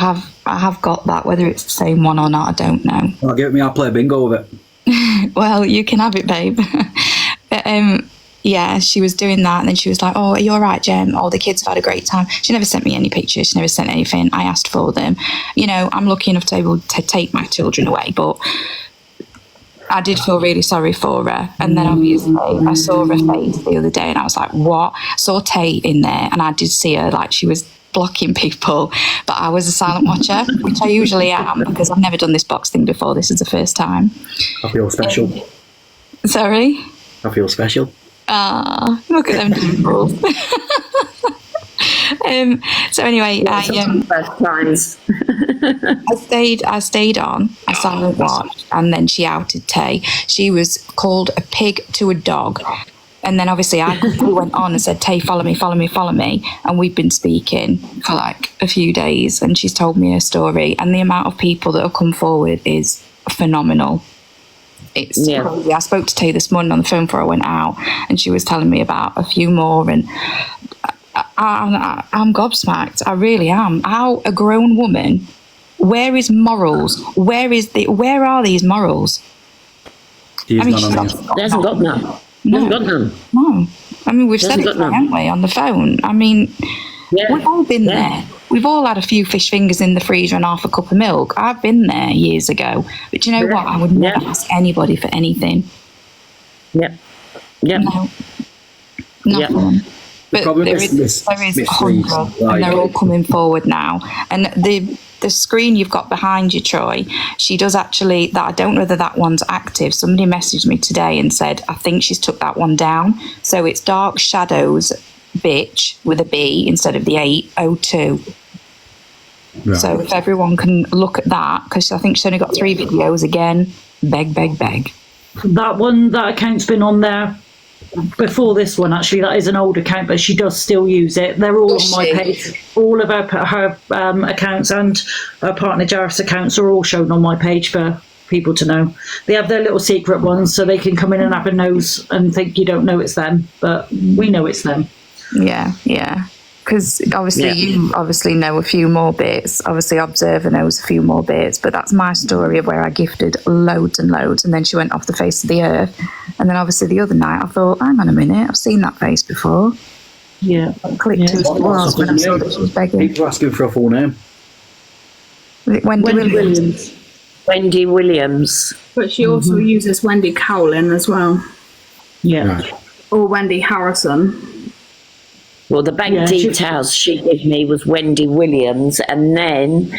have got that. Whether it's the same one or not, I don't know. Well, give it me, I'll play bingo with it. Well, you can have it, babe. But yeah, she was doing that, and then she was like, "Oh, are you all right, Jem? Oh, the kids have had a great time." She never sent me any pictures. She never sent anything. I asked for them. I'm lucky enough to be able to take my children away, but I did feel really sorry for her. And then obviously I saw her face the other day and I was like, what? I saw Tate in there and I did see her, like she was blocking people, but I was a silent watcher, which I usually am because I've never done this box thing before. This is the first time. I feel special. Sorry? I feel special. Look at them dimples. So anyway, First times. I stayed on a silent watch, and then she outed Tay. She was called a pig to a dog. And then obviously I went on and said, "Tay, follow me, follow me, follow me." And we've been speaking for like a few days and she's told me her story. And the amount of people that have come forward is phenomenal. It's crazy. I spoke to Tay this morning on the phone before I went out and she was telling me about a few more, and I'm gobsmacked. I really am. How a grown woman, where is morals? Where are these morals? He's I mean, not on she's the- He hasn't got none. No. He hasn't got none. No. I mean, we've said it, Hasn't got none. haven't we, on the phone? I mean, we've all been there. We've all had a few fish fingers in the freezer and half a cup of milk. I've been there years ago. But you know what? I would never ask anybody for anything. Yep. Yep. No. Nothing. But Probably there is misleads, hundreds, and they're all coming forward now. And the screen you've got behind you, Troy, she does actually, that I don't know whether that one's active. Somebody messaged me today and said, I think she's took that one down. So it's Dark Shadows bitch with a B instead of the 802. Right. So if everyone can look at that, because I think she's only got 3 videos, again, beg. That account's been on there before this one. Actually, that is an old account, but she does still use it. They're all on my page. All of her accounts and her partner Jareth's accounts are all shown on my page for people to know. They have their little secret ones, so they can come in and have a nose and think you don't know it's them, but we know it's them. Yeah. because obviously you obviously know a few more bits. Obviously, Observer knows a few more bits, but that's my story of where I gifted loads and loads, and then she went off the face of the earth. And then obviously the other night, I thought, hang on a minute, I've seen that face before. Yeah. I clicked who it was when I saw that she was begging. People are asking for a full name. Was it Wendy Williams? Wendy Williams. But she also uses Wendy Cowlin as well. Yeah. Right. Or Wendy Harrison. Well, the bank details she gave me was Wendy Williams, and then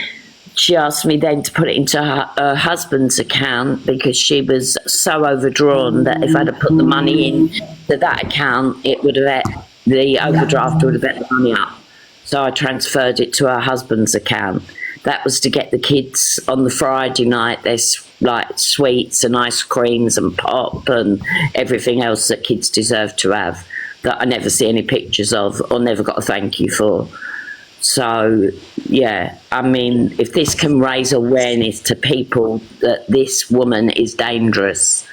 she asked me then to put it into her husband's account because she was so overdrawn that if I'd have put the money in to that account, it would have the overdraft would have let the money up. So I transferred it to her husband's account. That was to get the kids on the Friday night. There's like sweets and ice creams and pop and everything else that kids deserve to have, that I never see any pictures of or never got a thank you for. So, yeah, I mean, if this can raise awareness to people that this woman is dangerous.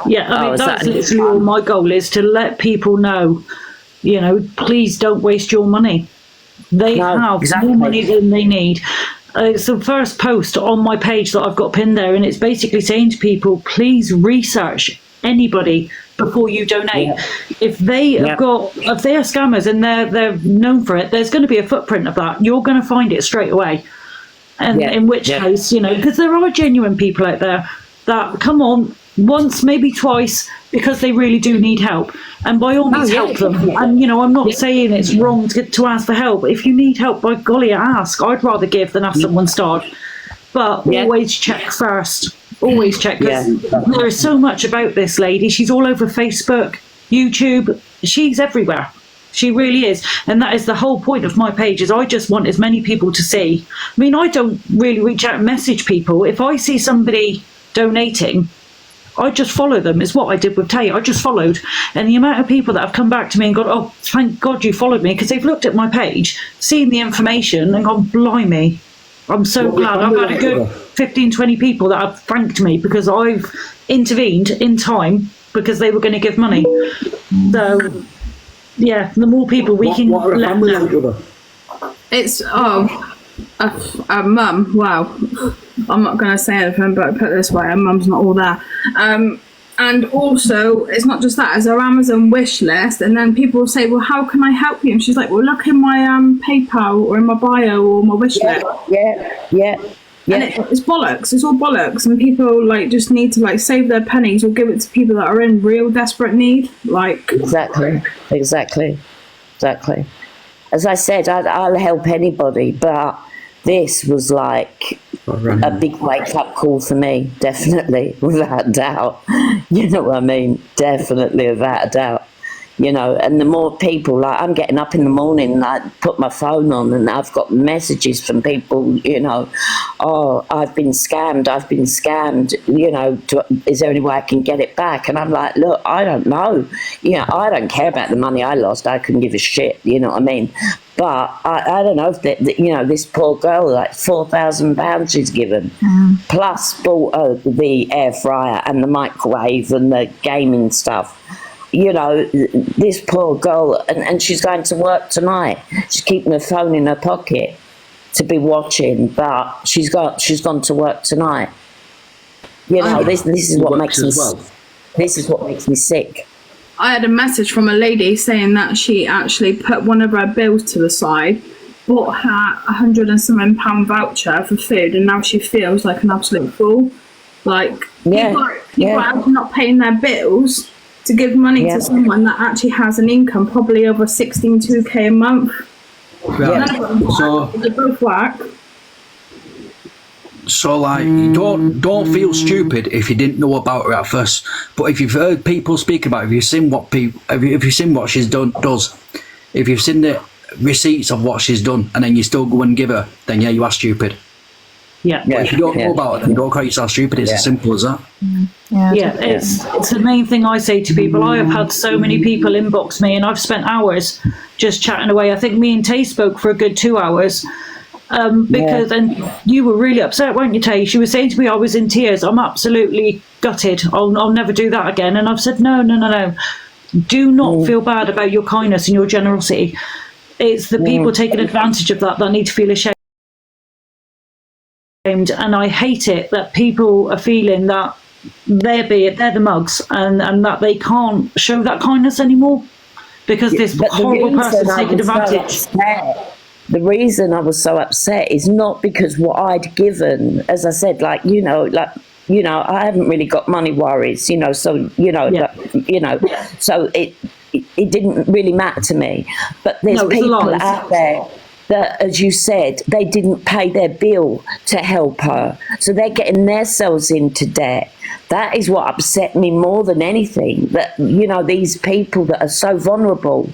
Yeah, I mean, that's literally all my goal is, to let people know, you know, please don't waste your money. They have more money than they need. It's the first post on my page that I've got pinned there, and it's basically saying to people, please research anybody before you donate. If they have if they are scammers and they're known for it, there's going to be a footprint of that. You're going to find it straight away. And in which case, you know, because there are genuine people out there that come on once, maybe twice, because they really do need help. And by all means, help them. And, you know, I'm not saying it's wrong to ask for help. If you need help, by golly, ask. I'd rather give than have someone starve. But always check first. Always check. Because there is so much about this lady. She's all over Facebook, YouTube. She's everywhere. She really is. And that is the whole point of my page, is I just want as many people to see. I mean, I don't really reach out and message people. If I see somebody donating, I just follow them, is what I did with Tay. I just followed. And the amount of people that have come back to me and gone, oh, thank God you followed me, because they've looked at my page, seen the information and gone, blimey, I'm so glad. I've had a good 15, 20 people that have thanked me because I've intervened in time because they were going to give money. So, yeah, the more people we can what let know. It's, a mum, wow. I'm not going to say anything, but put it this way, her mum's not all there. And also, it's not just that, it's her Amazon wish list, and then people will say, well, how can I help you? And she's like, well, look in my PayPal or in my bio or my wish list. And it's bollocks, it's all bollocks, and people like just need to like save their pennies or give it to people that are in real desperate need. Like Exactly. As I said, I'll help anybody, but this was like a big wake-up call for me, definitely, without a doubt. You know what I mean? Definitely, without a doubt. You know, and the more people, like, I'm getting up in the morning and I put my phone on and I've got messages from people, you know, oh, I've been scammed, you know, is there any way I can get it back? And I'm like, look, I don't know. You know, I don't care about the money I lost. I couldn't give a shit, you know what I mean? But I don't know if, you know, this poor girl, like £4,000 she's given, plus bought the air fryer and the microwave and the gaming stuff. You know, this poor girl, and she's going to work tonight. She's keeping her phone in her pocket to be watching, but she's gone to work tonight. You know, this is what makes me this is what makes me sick. I had a message from a lady saying that she actually put one of her bills to the side, bought her £100 and something voucher for food, and now she feels like an absolute fool. Like people are not paying their bills to give money to someone that actually has an income probably over 2K a month. So they're both whack. So like, don't feel stupid if you didn't know about her at first. But if you've heard people speak about it, if you've seen what she's does, if you've seen the receipts of what she's done, and then you still go and give her, then you are stupid. Yeah. But if you don't know about it, then don't call yourself stupid. It's as simple as that. It's the main thing I say to people. I have had so many people inbox me, and I've spent hours just chatting away. I think me and Tay spoke for a good 2 hours. Because and you were really upset, weren't you, Tay? She was saying to me I was in tears. I'm absolutely gutted. I'll never do that again. And I've said no. Do not feel bad about your kindness and your generosity. It's the people taking advantage of that need to feel ashamed. And I hate it that people are feeling that they're the mugs and that they can't show that kindness anymore because this horrible person's taking advantage. The reason I was so upset is not because what I'd given, as I said, I haven't really got money worries, so so it didn't really matter to me. But there's people out there that, as you said, they didn't pay their bill to help her, so they're getting themselves into debt. That is what upset me more than anything. That these people that are so vulnerable.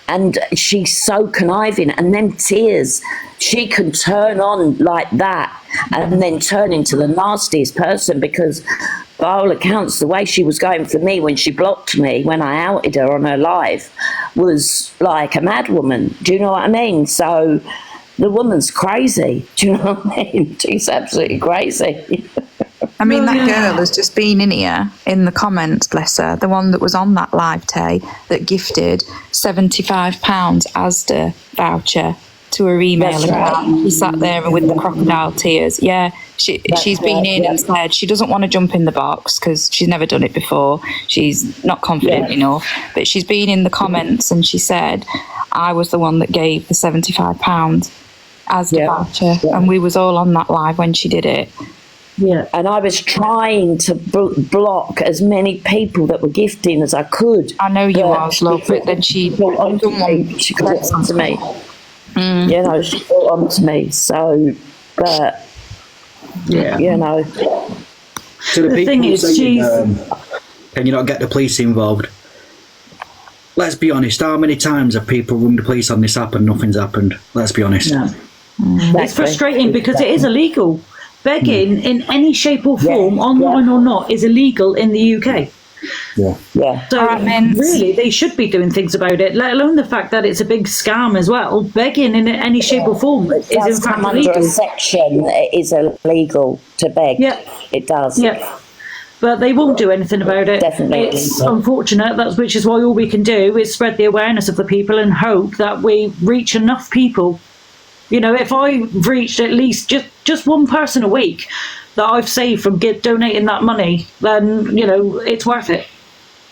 And she's so conniving, and them tears, she can turn on like that and then turn into the nastiest person, because by all accounts, the way she was going for me when she blocked me, when I outed her on her live, was like a mad woman. Do you know what I mean? So the woman's crazy. Do you know what I mean? She's absolutely crazy. I mean, that girl has just been in here in the comments, bless her, the one that was on that live day that gifted £75 Asda voucher to her email account. She sat there with the crocodile tears. Yeah, she's been in and said she doesn't want to jump in the box because she's never done it before. She's not confident enough. But she's been in the comments and she said, I was the one that gave the £75 Asda voucher. And we was all on that live when she did it. Yeah, and I was trying to block as many people that were gifting as I could. I know you was, love, but then she brought on to me. She brought on to me. She brought on to me. So, but So the thing is, can you not get the police involved? Let's be honest. How many times have people rung the police on this app and nothing's happened? Let's be honest. Yeah. It's frustrating because it is illegal. Begging in any shape or form, online or not, is illegal in the UK. Yeah. So really, they should be doing things about it. Let alone the fact that it's a big scam as well. Begging in any shape or form is in fact come illegal. Under a section, it is illegal to beg. Yeah, it does. Yeah. But they won't do anything about it. Definitely. It's unfortunate, which is why all we can do is spread the awareness of the people and hope that we reach enough people. If I reached at least just one person a week that I've saved from donating that money, then, it's worth it.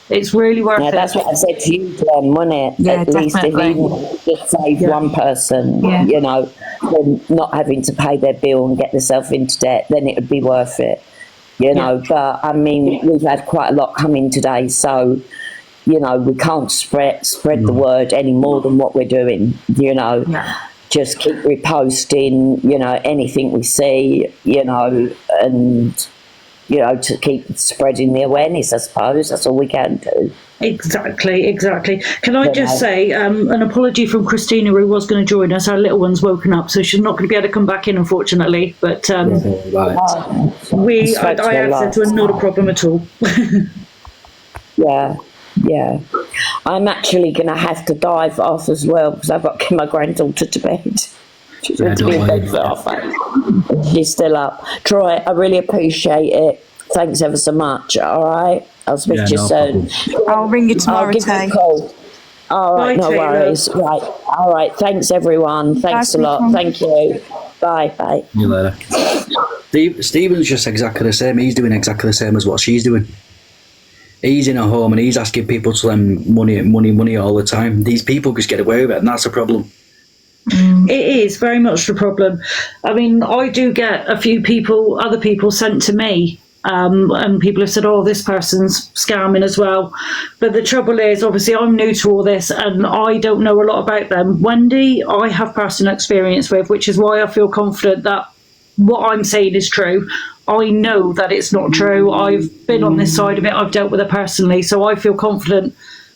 It's really worth it. That's what I said to you, Glenn, wasn't it? Yeah, at least if even just save one person, from not having to pay their bill and get themselves into debt, then it would be worth it. But I mean, we've had quite a lot come in today, so we can't spread the word any more than what we're doing. Just keep reposting, anything we see, and to keep spreading the awareness. I suppose that's all we can do. Exactly. Can I just say an apology from Christina, who was going to join us. Our little one's woken up, so she's not going to be able to come back in, unfortunately. But I have said to her, not a problem at all. Yeah, I'm actually going to have to dive off as well because I've got to get my granddaughter to bed. She's meant to be in bed for half 8. She's still up. Troy, I really appreciate it. Thanks ever so much. All right, I'll speak to you soon. I'll ring you tomorrow. I'll give you a call. All right, no worries. Right, all right. Thanks everyone. Thanks a lot. Thank you. Bye. See you later. Stephen's just exactly the same. He's doing exactly the same as what she's doing. He's in a home and he's asking people to lend money all the time. These people just get away with it, and that's a problem. It is very much the problem. I mean, I do get a few other people sent to me, and people have said, oh, this person's scamming as well. But the trouble is, obviously, I'm new to all this and I don't know a lot about them. Wendy, I have personal experience with, which is why I feel confident that what I'm saying is true. I know that it's not true. I've been on this side of it. I've dealt with it personally. So I feel confident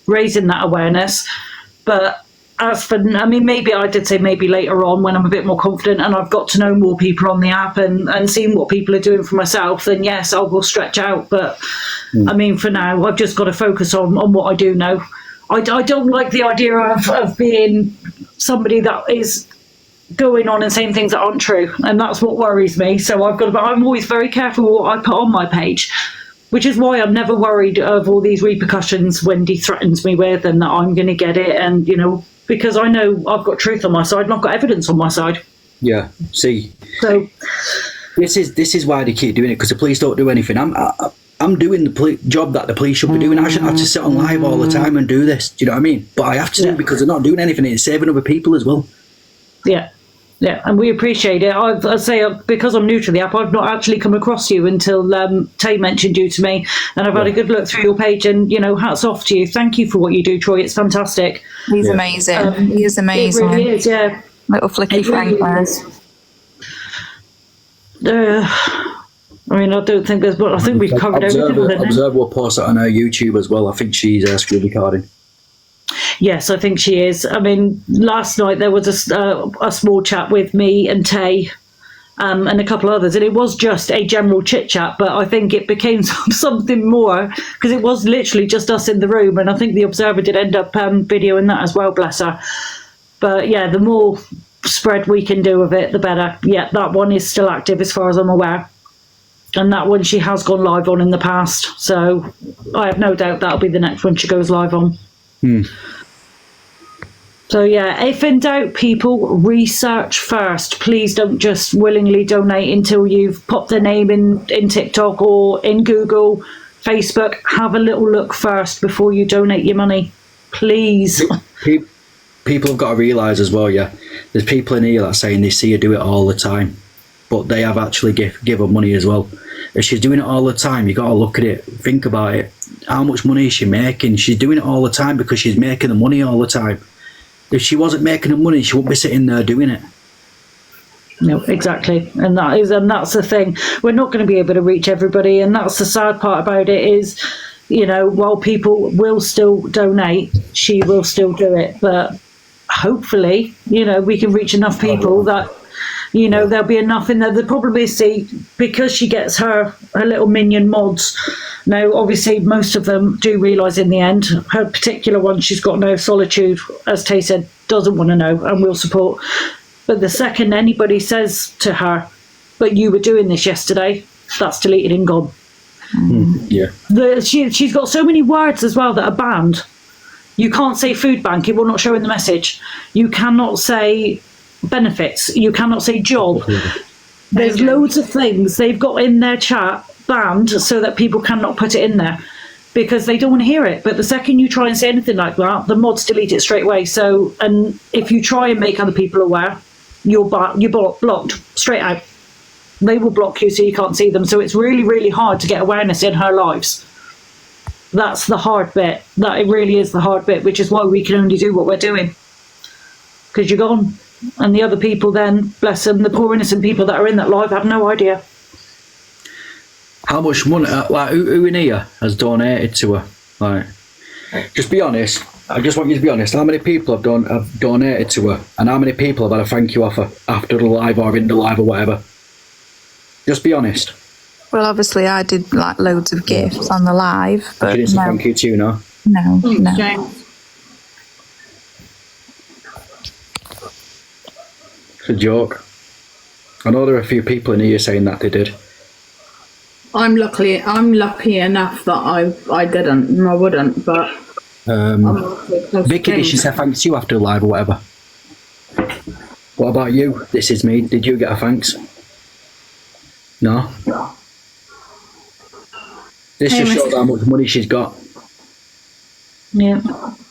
raising that awareness. But maybe I did say maybe later on when I'm a bit more confident and I've got to know more people on the app and seen what people are doing for myself, then yes, I will stretch out. But I mean, for now, I've just got to focus on what I do know. I don't like the idea of being somebody that is going on and saying things that aren't true, and that's what worries me. So I'm always very careful what I put on my page, which is why I'm never worried of all these repercussions Wendy threatens me with, and that I'm going to get it, and because I know I've got truth on my side and I've got evidence on my side. Yeah. See, So this is why they keep doing it, because the police don't do anything. I'm doing the job that the police should be doing. I shouldn't have to sit on live all the time and do this. Do you know what I mean? But I have to do it because they're not doing anything. It's saving other people as well. yeah, and we appreciate it. I say because I'm new to the app, I've not actually come across you until Tay mentioned you to me, and I've had a good look through your page. And hats off to you. Thank you for what you do, Troy. It's fantastic. He's amazing. He is amazing. It really is. Yeah. Little flicky Frank there. I mean, I don't think there's, but I think we've covered everything. Observer will post it on her YouTube as well. I think she's screen recording. Yes, I think she is. I mean, last night there was a small chat with me and Tay and a couple others, and it was just a general chit chat, but I think it became something more because it was literally just us in the room, and I think the Observer did end up videoing that as well, bless her. But yeah, the more spread we can do of it, the better. Yeah, that one is still active as far as I'm aware. And that one she has gone live on in the past. So I have no doubt that'll be the next one she goes live on. So yeah, if in doubt, people, research first. Please don't just willingly donate until you've popped their name in TikTok or in Google, Facebook. Have a little look first before you donate your money. Please. People have got to realise as well, there's people in here that are saying they see her do it all the time, but they have actually give her money as well. If she's doing it all the time, you got to look at it, think about it. How much money is she making? She's doing it all the time because she's making the money all the time. If she wasn't making the money, she wouldn't be sitting there doing it. No, exactly. And that's the thing. We're not going to be able to reach everybody, and that's the sad part about it is, while people will still donate, she will still do it. But hopefully, we can reach enough people that, there'll be enough in there. The problem is, because she gets her little minion mods, now obviously most of them do realise in the end, her particular one, she's got no solitude, as Tay said, doesn't want to know and will support. But the second anybody says to her, but you were doing this yesterday, that's deleted and gone. Yeah. She's got so many words as well that are banned. You can't say food bank, it will not show in the message. You cannot say benefits, you cannot say job. There's loads of things they've got in their chat banned so that people cannot put it in there because they don't want to hear it. But the second you try and say anything like that, the mods delete it straight away. So, and if you try and make other people aware, you're blocked straight out. They will block you so you can't see them. So it's really, really hard to get awareness in her lives. That's the hard bit. That it really is the hard bit, which is why we can only do what we're doing. Because you're gone. And the other people then, bless them, the poor innocent people that are in that live have no idea. How much money, who in here has donated to her? Just be honest. I just want you to be honest. How many people have donated to her, and how many people have had a thank you offer after the live or in the live or whatever? Just be honest. Well, obviously, I did loads of gifts on the live, but She didn't say thank you to you, no? No. It's a joke. I know there are a few people in here saying that they did. I'm lucky enough that I didn't, and I wouldn't, but Vicky, did she say thanks to you after the live or whatever? What about you? This is me. Did you get a thanks? No? This just shows how much money she's got. Yeah.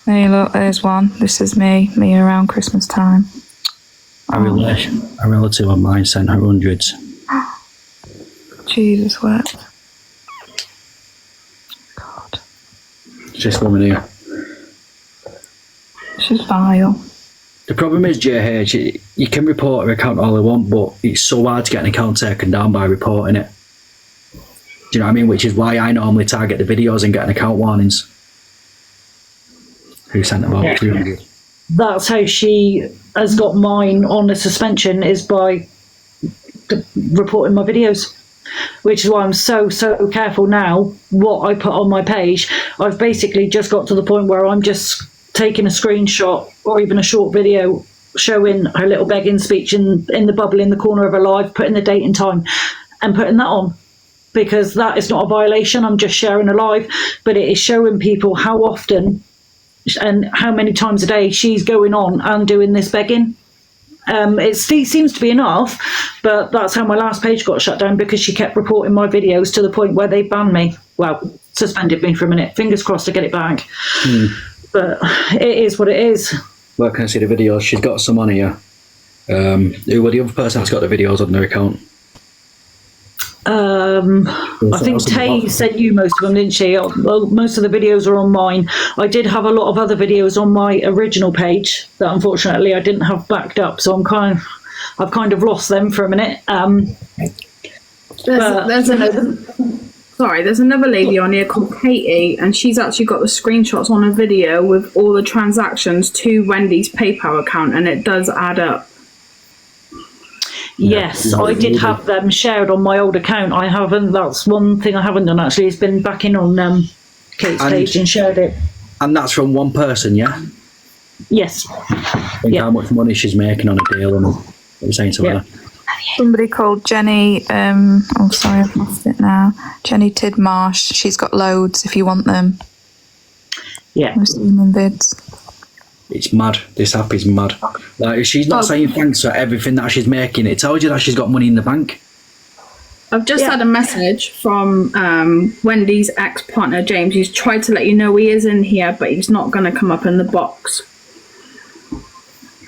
Hey, look, there's one. This is me around Christmas time. A relative of mine sent her hundreds. Jesus wept. God. It's this woman here. She's vile. The problem is, JH, you can report her account all you want, but it's so hard to get an account taken down by reporting it. Do you know what I mean? Which is why I normally target the videos and get an account warnings. Who sent about 300? That's how she has got mine on a suspension, is by reporting my videos. Which is why I'm so careful now what I put on my page. I've basically just got to the point where I'm just taking a screenshot or even a short video showing her little begging speech in the bubble in the corner of her live, putting the date and time and putting that on. because that is not a violation. I'm just sharing a live, but it is showing people how often and how many times a day she's going on and doing this begging. It seems to be enough, but that's how my last page got shut down, because she kept reporting my videos to the point where they banned me. Well, suspended me for a minute. Fingers crossed to get it back. But it is what it is. Well, can I see the videos? She's got some on here. Who were the other person that's got the videos on their account? I think Tay sent you most of them, didn't she? Well, most of the videos are on mine. I did have a lot of other videos on my original page that unfortunately I didn't have backed up, so I've kind of lost them for a minute. There's another lady on here called Katie, and she's actually got the screenshots on a video with all the transactions to Wendy's PayPal account, and it does add up. Yes, I did have them shared on my old account. I haven't. That's one thing I haven't done actually. It's been back in on Kate's page and shared it. And that's from one person, yeah? Yes. Think how much money she's making on a deal, and what I'm saying to her. Somebody called Jenny, oh sorry, I've lost it now. Jenny Tidmarsh. She's got loads if you want them. Yeah. I've seen them bids. It's mad. This app is mad. Like, if she's not saying thanks for everything that she's making, it tells you that she's got money in the bank. I've just had a message from Wendy's ex-partner, James. He's tried to let you know he is in here, but he's not going to come up in the box.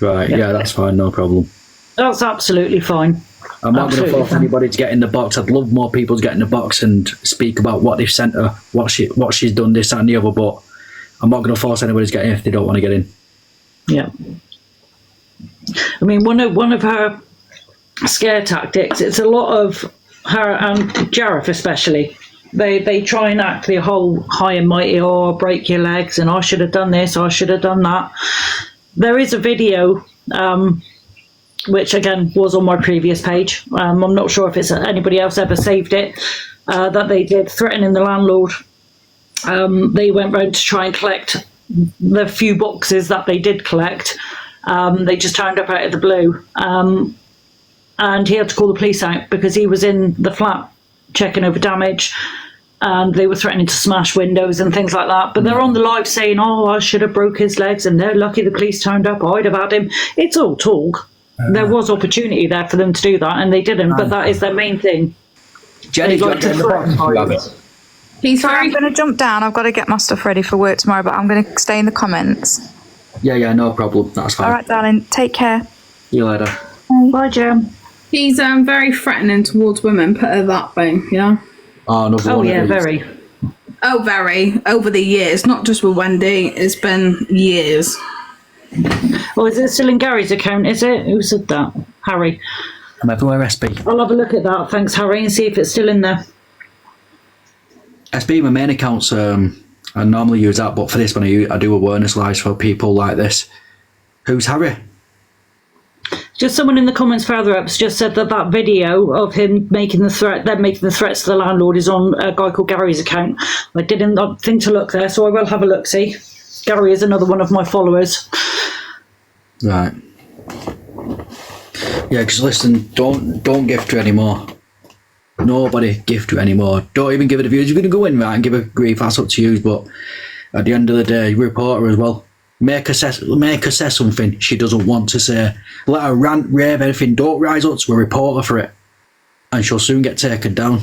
Right, yeah, that's fine, no problem. That's absolutely fine. I'm not going to force anybody to get in the box. I'd love more people to get in the box and speak about what they've sent her, what she's done, this, that and the other, but I'm not going to force anybody to get in if they don't want to get in. Yeah. I mean, one of her scare tactics, it's a lot of her and Jareth especially. They try and act the whole high and mighty, oh, break your legs, and I should have done this, I should have done that. There is a video, which again was on my previous page. I'm not sure if anybody else ever saved it, that they did threatening the landlord. They went round to try and collect the few boxes that they did collect. They just turned up out of the blue, and he had to call the police out because he was in the flat checking over damage, and they were threatening to smash windows and things like that. But they're on the live saying, oh, I should have broke his legs, and they're lucky the police turned up, I'd have had him. It's all talk. There was opportunity there for them to do that, and they didn't, but that is their main thing. Jenny, do you want to get in the box? Sorry, I'm going to jump down. I've got to get my stuff ready for work tomorrow, but I'm going to stay in the comments. Yeah, no problem. That's fine. All right, darling. Take care. See you later. Bye, Jem. He's very threatening towards women, put it that way, yeah? Oh, yeah, very. Oh, very. Over the years, not just with Wendy, it's been years. Oh, is it still in Gary's account, is it? Who said that? Harry. I'm everywhere, SB. I'll have a look at that, thanks, Harry, and see if it's still in there. SB, my main accounts, I normally use that, but for this one I do awareness lives for people like this. Who's Harry? Just someone in the comments further up just said that video of him making the threats to the landlord is on a guy called Gary's account. I didn't think to look there, so I will have a look, see. Gary is another one of my followers. Right. Yeah, because listen, don't gift her anymore. Nobody gift her anymore. Don't even give her the views. You're going to go in, right, and give her grief, that's up to you, but at the end of the day, report her as well. Make her say something she doesn't want to say. Let her rant, rave, anything. Don't rise up to a reporter for it, and she'll soon get taken down.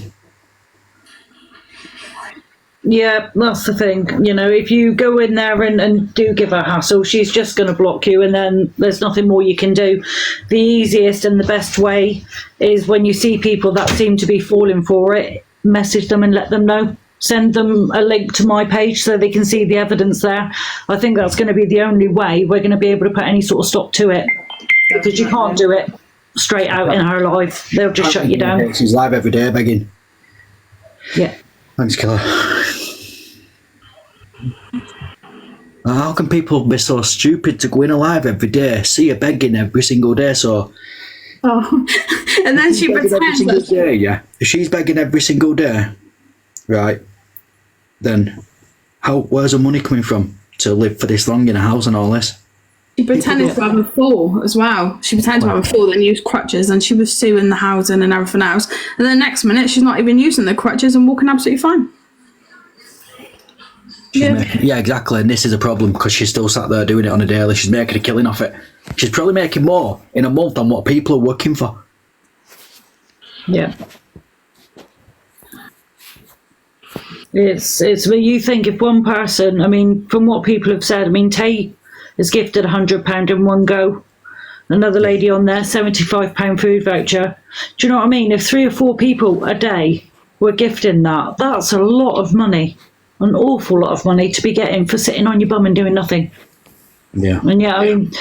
Yeah, that's the thing. You know, if you go in there and do give her hassle, she's just going to block you, and then there's nothing more you can do. The easiest and the best way is when you see people that seem to be falling for it, message them and let them know. Send them a link to my page so they can see the evidence there. I think that's going to be the only way we're going to be able to put any sort of stop to it, because you can't do it straight out in her live. They'll just shut you down. She's live every day begging. Yeah. Thanks, Killer. How can people be so stupid to go in alive every day, see her begging every single day? So, and then she pretends every day, yeah. If she's begging every single day, right, then where's her money coming from to live for this long in a house and all this? She pretended to have a fall as well. She pretended to have a fall, then used crutches, and she was suing the housing and everything else. And then the next minute, she's not even using the crutches and walking absolutely fine. Yeah, exactly. And this is a problem because she's still sat there doing it on a daily. She's making a killing off it. She's probably making more in a month than what people are working for. Yeah. It's where you think if one person, I mean, from what people have said, I mean, Tay is gifted £100 in one go. Another lady on there, £75 food voucher. Do you know what I mean? If 3 or 4 people a day were gifting that, that's a lot of money. An awful lot of money to be getting for sitting on your bum and doing nothing. Yeah. And yeah, I mean,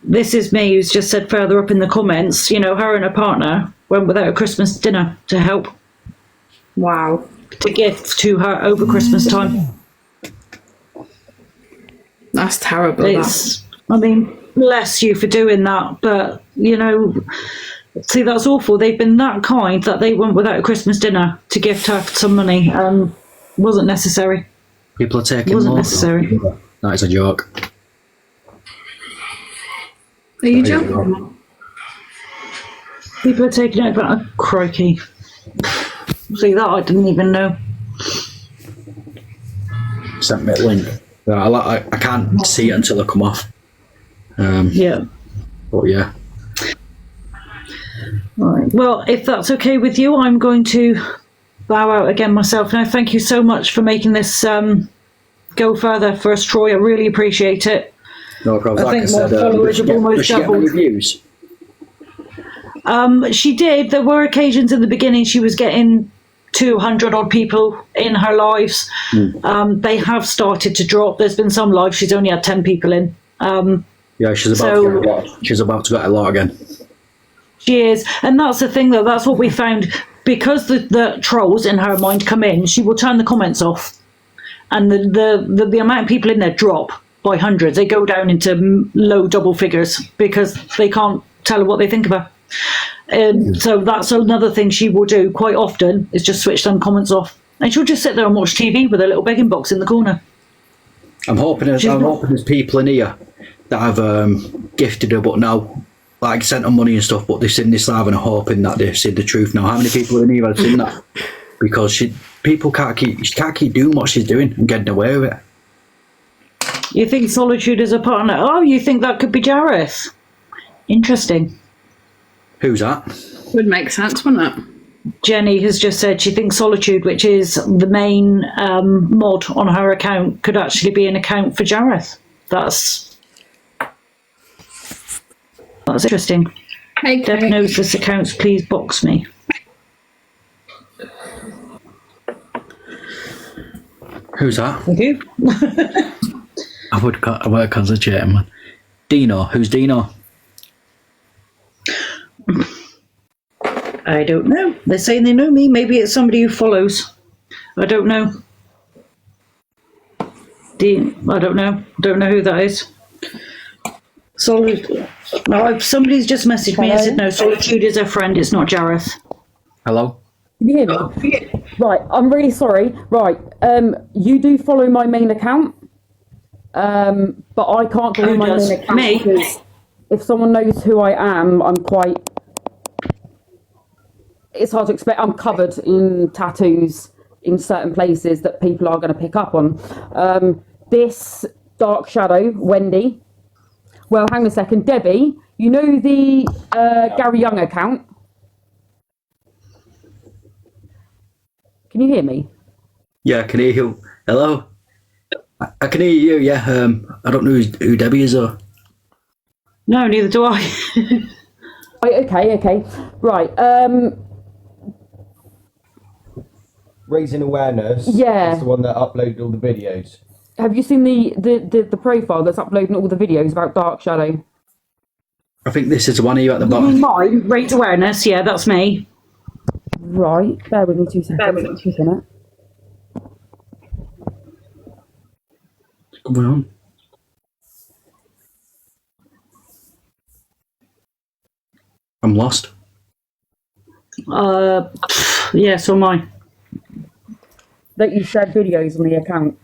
this is me who's just said further up in the comments, you know, her and her partner went without a Christmas dinner to help. Wow. To gift to her over Christmas time. That's terrible. I mean, bless you for doing that, but, you know, see, that's awful. They've been that kind that they went without a Christmas dinner to gift her some money. Wasn't necessary. People are taking Wasn't more. necessary. That is a joke. Are you joking? People are taking it, but crikey. See, that I didn't even know. Sent me a link. I can't see it until I come off. Yeah. But yeah. All right. Well, if that's okay with you, I'm going to bow out again myself. Now, thank you so much for making this go further for us, Troy. I really appreciate it. No problem. I Like think I my said, followers have almost does she get doubled. many views? She did. There were occasions in the beginning she was getting 200 odd people in her lives. They have started to drop. There's been some lives she's only had 10 people in. Yeah, she's about to get a lot again. She is, and that's the thing though. That's what we found, because the trolls in her mind come in. She will turn the comments off, and the amount of people in there drop by hundreds. They go down into low double figures because they can't tell her what they think of her. So that's another thing she will do quite often, is just switch them comments off, and she'll just sit there and watch TV with a little begging box in the corner. I'm hoping there's people in here that have gifted her, but now, like, sent her money and stuff, but they've seen this live and are hoping that they've seen the truth now. How many people in here have seen that? Because she can't keep doing what she's doing and getting away with it. You think Solitude is a partner? Oh, you think that could be Jareth? Interesting. Who's that? Would make sense, wouldn't it? Jenny has just said she thinks Solitude, which is the main mod on her account, could actually be an account for Jareth. That's interesting. Hey, Deb Kate. knows this account, please box me. Who's that? Thank you. I would concentrate, man. Dino. Who's Dino? I don't know. They're saying they know me. Maybe it's somebody who follows. I don't know. I don't know. Don't know who that is. No, somebody's just messaged me and said no, Solitude is her friend, it's not Jareth. Hello? Can you hear me? Right, I'm really sorry. Right, you do follow my main account, but I can't go Who on my does? main account. Me? Because if someone knows who I am, I'm quite... It's hard to expect. I'm covered in tattoos in certain places that people are going to pick up on. This Dark Shadow, Wendy. Well, hang on a second. Debbie, you know the Gary Young account? Can you hear me? Yeah, I can hear you. Hello? I can hear you, yeah. I don't know who Debbie is, though. No, neither do I. Okay. Right. Raising Awareness. Yeah. It's the one that uploaded all the videos. Have you seen the profile that's uploading all the videos about Dark Shadow? I think this is the one here at the bottom. Mine, Raise Awareness, yeah, that's me. Right. Bear with me 2 seconds. What's going on? I'm lost. Yeah, so am I. That you shared videos on the account.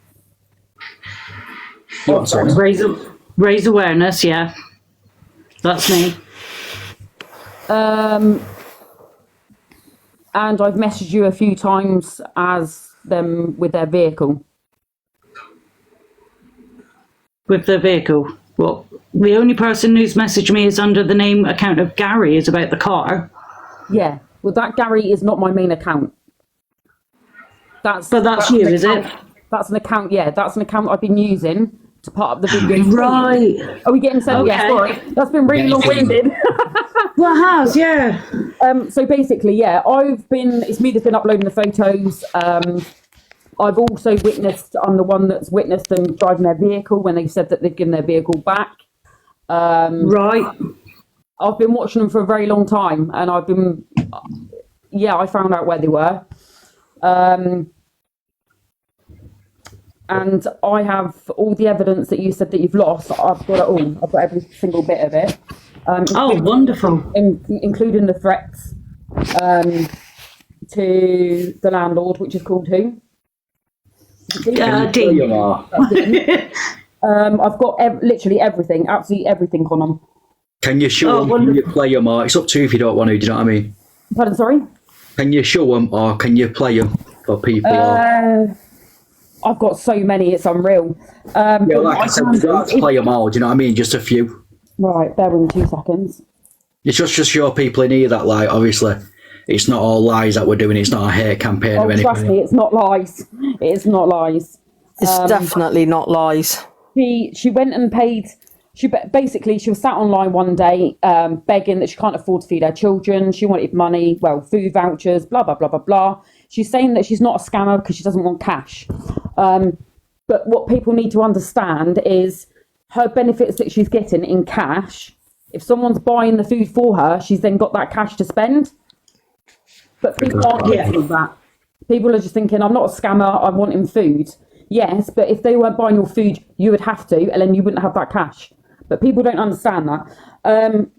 What, sorry? Raise awareness, yeah. That's me. And I've messaged you a few times as them with their vehicle. With the vehicle. Well, the only person who's messaged me is under the name account of Gary is about the car. Yeah. Well, that Gary is not my main account. That's you, is it? That's an account. Yeah, that's an account I've been using to put up the videos. Right. Are we getting sent? Okay. Yeah, sorry. That's been really long-winded. Well, it has, yeah. So basically, yeah, it's me that's been uploading the photos. I've also witnessed, I'm the one that's witnessed them driving their vehicle when they said that they've given their vehicle back. Right. I've been watching them for a very long time, and I found out where they were. And I have all the evidence that you said that you've lost. I've got it all. I've got every single bit of it. Oh, wonderful. Including the threats to the landlord, which is called who? Dean. I've got literally everything, absolutely everything on them. Can you show them? Can you play them? Or it's up to you if you don't want to. Do you know what I mean? Pardon, sorry? Can you show them or can you play them for people? I've got so many, it's unreal. Yeah, like I said, we don't have to play them all. Do you know what I mean? Just a few. Right, bear with me 2 seconds. It's just show people in here that, like, obviously, it's not all lies that we're doing. It's not a hate campaign or anything. Trust me, it's not lies. It's not lies. It's definitely not lies. She went and paid. She was sat online one day, begging that she can't afford to feed her children. She wanted money, food vouchers, blah blah blah blah blah. She's saying that she's not a scammer because she doesn't want cash. But what people need to understand is her benefits that she's getting in cash. If someone's buying the food for her, she's then got that cash to spend. But people aren't getting that. People are just thinking, I'm not a scammer, I'm wanting food. Yes, but if they weren't buying your food, you would have to, and then you wouldn't have that cash. But people don't understand that.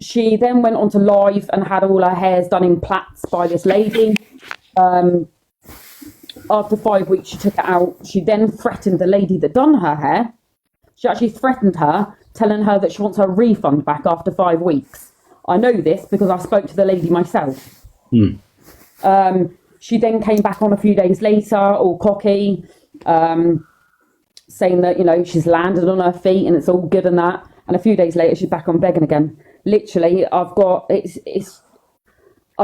She then went on to live and had all her hairs done in plaits by this lady. After 5 weeks, she took it out. She then threatened the lady that done her hair. She actually threatened her, telling her that she wants her refund back after 5 weeks. I know this because I spoke to the lady myself. She then came back on a few days later, all cocky, saying that, she's landed on her feet and it's all good and that. And a few days later, she's back on begging again. Literally, I'm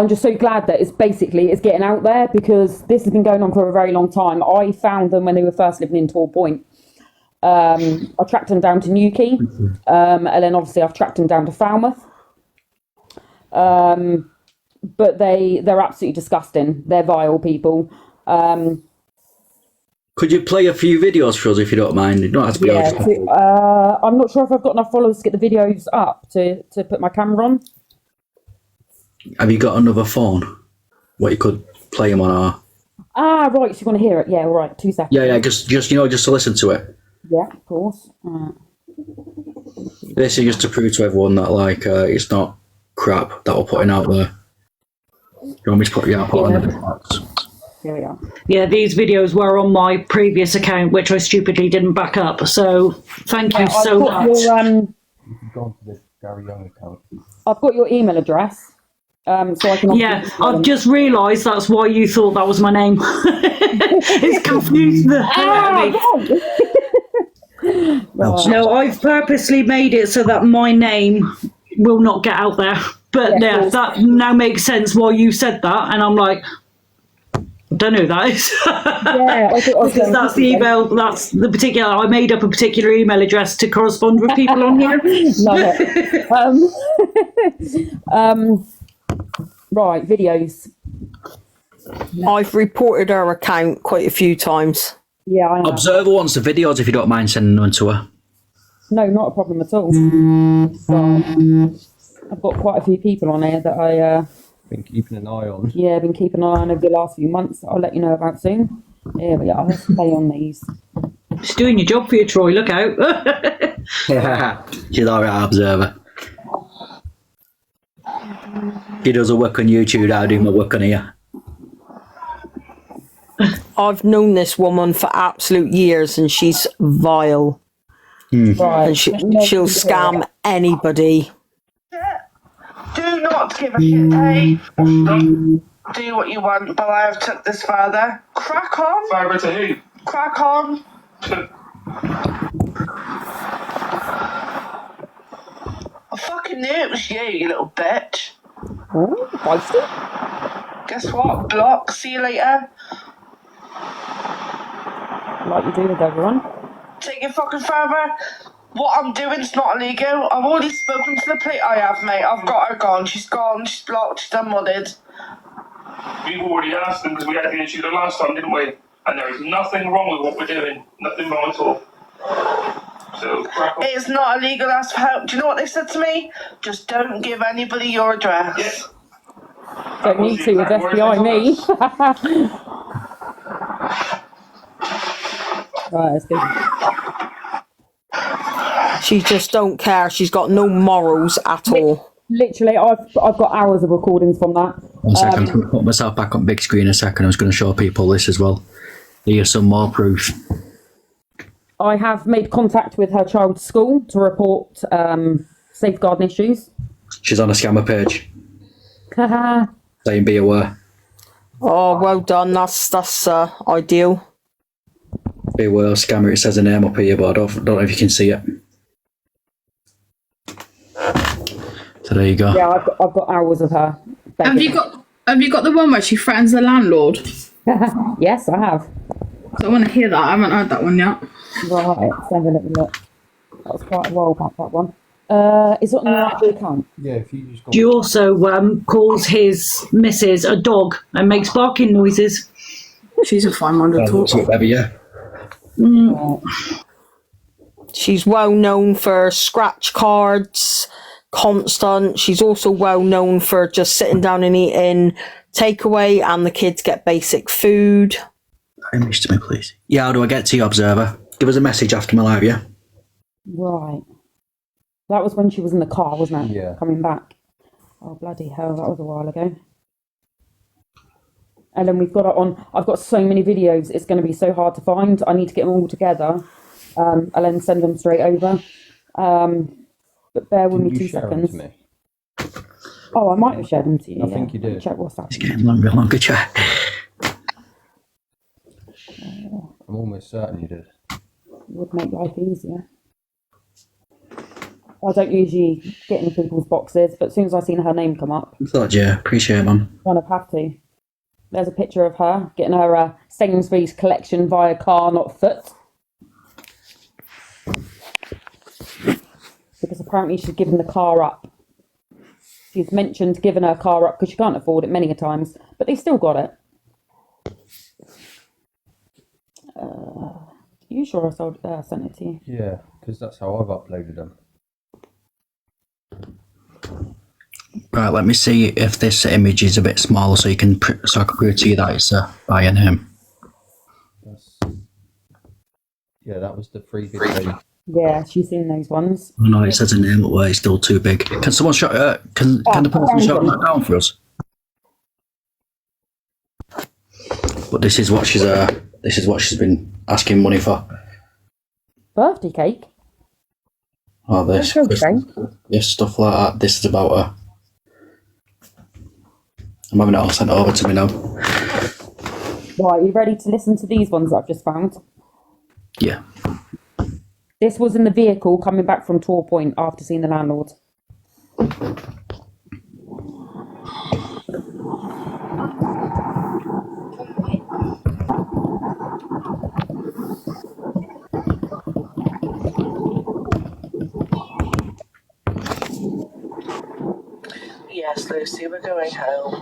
just so glad that it's getting out there because this has been going on for a very long time. I found them when they were first living in Tor Point. I tracked them down to Newquay, and then obviously I've tracked them down to Falmouth. But they're absolutely disgusting. They're vile people. Could you play a few videos for us if you don't mind? You don't have to be I'm not sure if I've got enough followers to get the videos up to put my camera on. Have you got another phone? What you could play them on? Right. So you want to hear it? Yeah. All right. 2 seconds. Yeah. Just to listen to it. Yeah, of course. This is just to prove to everyone that it's not crap that we're putting out there. You want me to put on the box? Here we are. Yeah, these videos were on my previous account, which I stupidly didn't back up. So thank you so much. You can go onto the Gary Young account. I've got your email address. So I can. Yeah, I've just realised that's why you thought that was my name. It's confused the hell out of me. Right. No, I've purposely made it so that my name will not get out there. But yeah, that now makes sense why you said that, and I'm like, I don't know who that is. Yeah, because that's the email. That's the particular. I made up a particular email address to correspond with people on here. Love it. Right, videos. I've reported her account quite a few times. Yeah, I know. Observer wants the videos if you don't mind sending them to her. No, not a problem at all. So, I've got quite a few people on here that I Been keeping an eye on. yeah, been keeping an eye on over the last few months. I'll let you know about soon. Here we are. Let's play on these. She's doing your job for you, Troy. Look out. She's alright, observer. She does her work on YouTube, I do my work on here. I've known this woman for absolute years and she's vile. Right. and she'll scam anybody. Do not give a shit, hey? Don't do what you want, but I have took this further. Crack on. Further to who? Crack on. I fucking knew it was you little bitch. Oh, feisty. Guess what? Block. See you later. Like you do with everyone. Take it fucking further. What I'm doing's not illegal. I've already spoken to the police. I have, mate. I've got her gone. She's gone. She's blocked. She's unmodded. We've already asked them because we had the issue the last time, didn't we? And there is nothing wrong with what we're doing. Nothing wrong at all. So, crack on. It's not illegal. Ask for help. Do you know what they said to me? Just don't give anybody your address. Yes. Don't need to with FBI me. Right, let's go. She just don't care. She's got no morals at all. Literally, I've got hours of recordings from that. 1 second, I'm going to put myself back on big screen a second. I was going to show people this as well. Here's some more proof. I have made contact with her child's school to report safeguarding issues. She's on a scammer page Haha. saying be aware. Oh, well done. That's ideal. Be aware, scammer. It says a name up here, but I don't know if you can see it. So there you go. Yeah, I've got hours of her. Have you got the one where she threatens the landlord? Yes, I have. So I want to hear that. I haven't heard that one yet. Right, let's have a little look. That was quite a while back, that one. Is it on your actual account? Yeah, if you just go. She also calls his missus a dog and makes barking noises. She's a fine one to talk. Whatever, yeah. She's well known for scratch cards, constant. She's also well known for just sitting down and eating takeaway, and the kids get basic food. Image to me, please. Yeah, how do I get to you, Observer? Give us a message after my live, yeah? Right. That was when she was in the car, wasn't it? Yeah. Coming back. Oh, bloody hell, that was a while ago. And then we've got it on. I've got so many videos, it's going to be so hard to find. I need to get them all together and then send them straight over. But bear with me 2 seconds. To me? Oh, I might have shared them to you. I think you Let me did. check WhatsApp. It's getting longer chat. I'm almost certain you did. Would make life easier. I don't usually get in people's boxes, but as soon as I seen her name come up, Thought, yeah, appreciate it, man. kind of have to. There's a picture of her getting her Sainsbury's collection via car, not foot. Because apparently she's given the car up. She's mentioned giving her car up because she can't afford it many a times, but they still got it. You sure I sent it to you? Yeah, because that's how I've uploaded them. Right, let me see if this image is a bit smaller so you can so I can prove to you that it's by a name. Yeah, that was the free video. Yeah, she's seen those ones. No, it says a name up where it's still too big. Can someone shut? Can the person shut that down for us? But this is what she's been asking money for. Birthday cake? Oh, this stuff like that. This is about her. I'm having it all sent over to me now. Right, you ready to listen to these ones that I've just found? Yeah. This was in the vehicle coming back from Tor Point after seeing the landlord. Yes, Lucy, we're going home.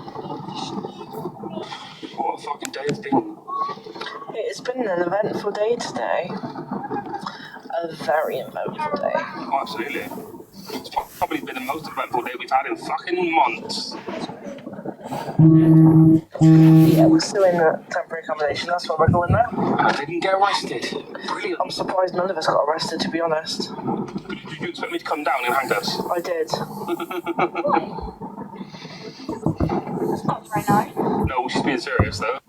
What a fucking day it's been. It's been an eventful day today. A very eventful day. Oh, absolutely. It's probably been the most eventful day we've had in fucking months. Yeah, we're still in a temporary accommodation. That's where we're going now. I didn't get arrested. Brilliant. I'm surprised none of us got arrested, to be honest. Did you expect me to come down in handcuffs? I did. No, she's being serious though.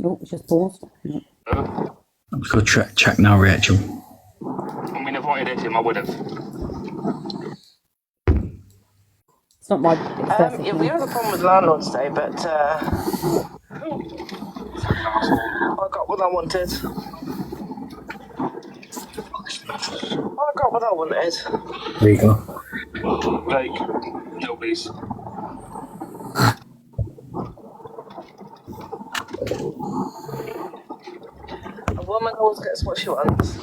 Oh, it's just paused. No. Let's go check now, Rachel. I mean, if I had hit him, I would have. It's not my. Yeah, we had a problem with landlords today, but I got what I wanted. I got what I wanted. There you go. Like, nobody's. A woman always gets what she wants.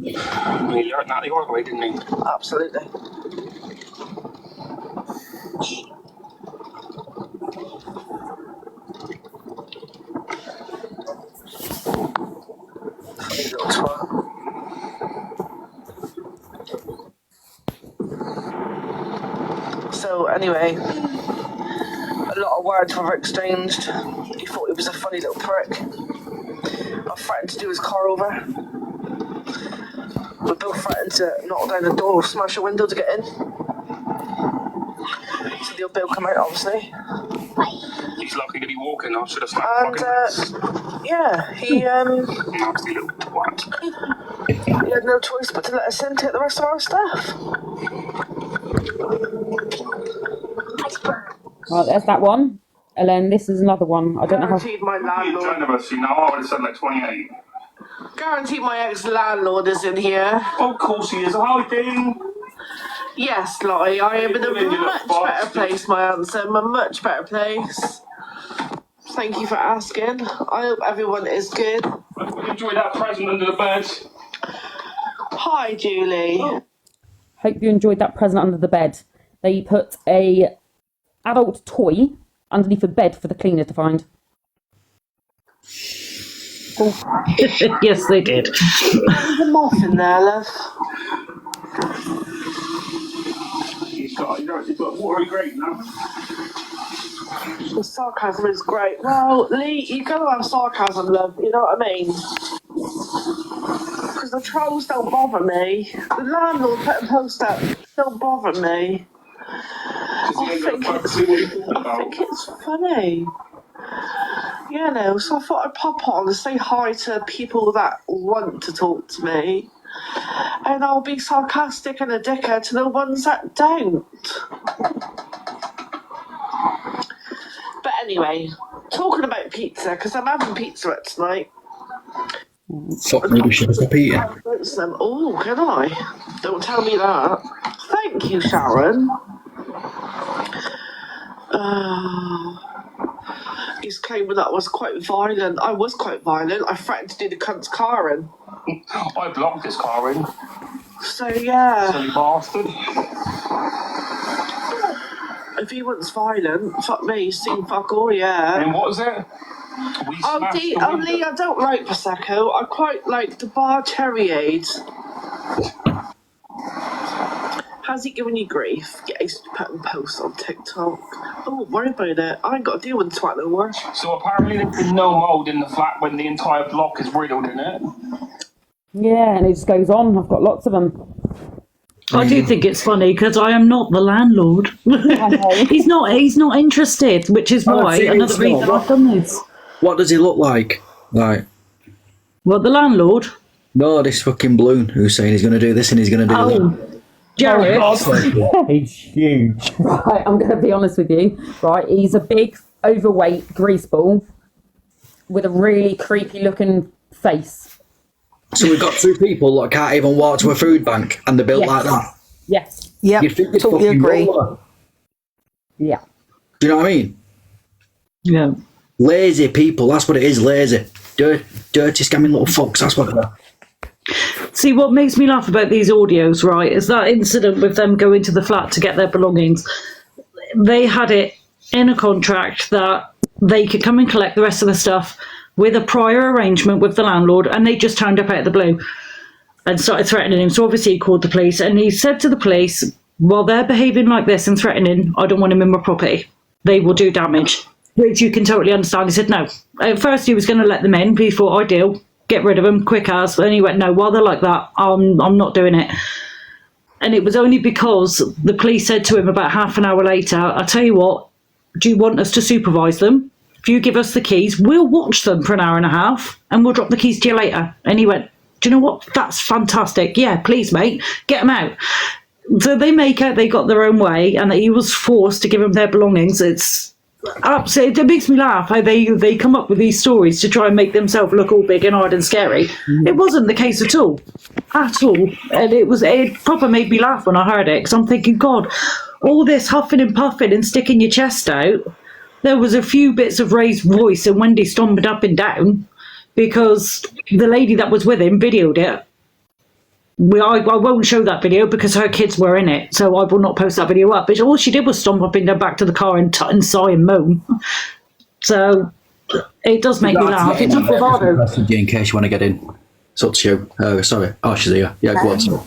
He learned that the hard way, didn't he? Absolutely. Funny little twat. So anyway, a lot of words were exchanged. He thought he was a funny little prick. I threatened to do his car over. We both threatened to knock down the door or smash a window to get in. So the bill come out, obviously. He's lucky to be walking. I should have snapped And yeah, he nasty little twat. he had no choice but to let us in, take the rest of our stuff. Right, there's that one. And then this is another one. I don't know how. Guaranteed my You're landlord. trying to see now. I would have said like 28. Guaranteed my ex-landlord is in here. Oh, of course he is. Hi, Dean. Yes, Lottie, I am in a much better place, my answer. I'm a much better place. Thank you for asking. I hope everyone is good. Enjoy that present under the bed. Hi, Julie. Hope you enjoyed that present under the bed. They put a adult toy underneath a bed for the cleaner to find. Yes, they did. There's a moth in there, love. He's got watery great now. The sarcasm is great. Well, Lee, you gotta have sarcasm, love. You know what I mean? Because the trolls don't bother me. The landlord putting posts up don't bother me. I think it's funny. You know, so I thought I'd pop on and say hi to people that want to talk to me. And I'll be sarcastic and a dickhead to the ones that don't. But anyway, talking about pizza, because I'm having pizza tonight. Fuck me, we should have repeated. Oh, can I? Don't tell me that. Thank you, Sharon. He's claiming that I was quite violent. I was quite violent. I threatened to do the cunt's car in. I blocked his car in. So, yeah. Silly bastard. If he wants violent, fuck me, he's seen fuck all, yeah. And what was it? Lee, I don't like Prosecco. I quite like the bar cherryade. How's he giving you grief? Yeah, he's putting posts on TikTok. Oh, worry about it. I ain't got to deal with twat no more. So apparently there's been no mould in the flat when the entire block is riddled in it. Yeah, and it just goes on. I've got lots of them. I do think it's funny because I am not the landlord. He's not interested, which is why another reason I've done this. What does he look like? Like, What, the landlord? no, this fucking balloon who's saying he's going to do this and he's going to do that. Jared. He's huge. Right, I'm going to be honest with you. Right, he's a big, overweight greaseball with a really creepy looking face. So we've got two people that can't even walk to a food bank and they're built like that. Yes. Yep, You think it's totally fucking agree. roller. Yeah. Do you know what I mean? Yeah. Lazy people, that's what it is, lazy. Dirty, scamming little fucks, that's what they are. See, what makes me laugh about these audios, right, is that incident with them going to the flat to get their belongings. They had it in a contract that they could come and collect the rest of the stuff with a prior arrangement with the landlord, and they just turned up out of the blue and started threatening him. So obviously he called the police, and he said to the police, while they're behaving like this and threatening, I don't want him in my property. They will do damage, which you can totally understand. He said no. At first he was going to let them in, but he thought, ideal, get rid of them, quick as. And he went, no, while they're like that, I'm not doing it. And it was only because the police said to him about half an hour later, I tell you what, do you want us to supervise them? if you give us the keys, we'll watch them for an hour and a half and we'll drop the keys to you later. And he went, do you know what? That's fantastic. Yeah, please, mate, get them out. So they make out they got their own way and that he was forced to give them their belongings. It's absolutely, it makes me laugh how they come up with these stories to try and make themselves look all big and hard and scary. It wasn't the case at all. And it proper made me laugh when I heard it, because I'm thinking, God, all this huffing and puffing and sticking your chest out, there was a few bits of raised voice and Wendy stomping up and down because the lady that was with him videoed it. I won't show that video because her kids were in it, so I will not post that video up. But all she did was stomp up and down back to the car and sigh and moan. So it does make me laugh. It's a bravado. In case you want to get in. It's up to you. Sorry. Oh, she's here. Yeah, go on. Sorry.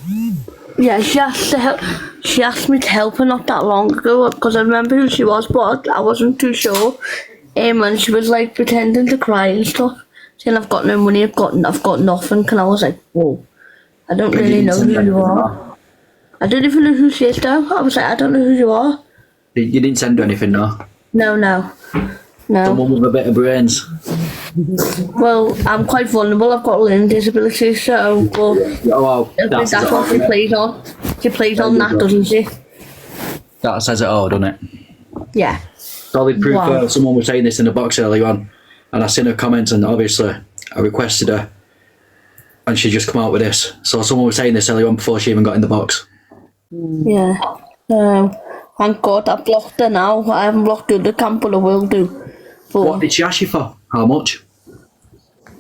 Yeah, she asked to help. She asked me to help her not that long ago because I remember who she was, but I wasn't too sure. And she was like pretending to cry and stuff, saying, "I've got no money. I've got nothing." And I was like, "Whoa, I don't really know who you are. I don't even know who she is though." I was like, "I don't know who you are." You didn't send her anything, no? No. Someone with a bit of brains. Well, I'm quite vulnerable. I've got learning disabilities, so that's what she plays on. She plays on that, doesn't she? That says it all, doesn't it? Yeah. Solid proof. Wow. Someone was saying this in the box earlier on, and I seen her comments, and obviously I requested her, and she just come out with this. So someone was saying this earlier on before she even got in the box. Yeah. Thank God I blocked her now. I haven't blocked the other camp, but I will do. But what did she ask you for? How much?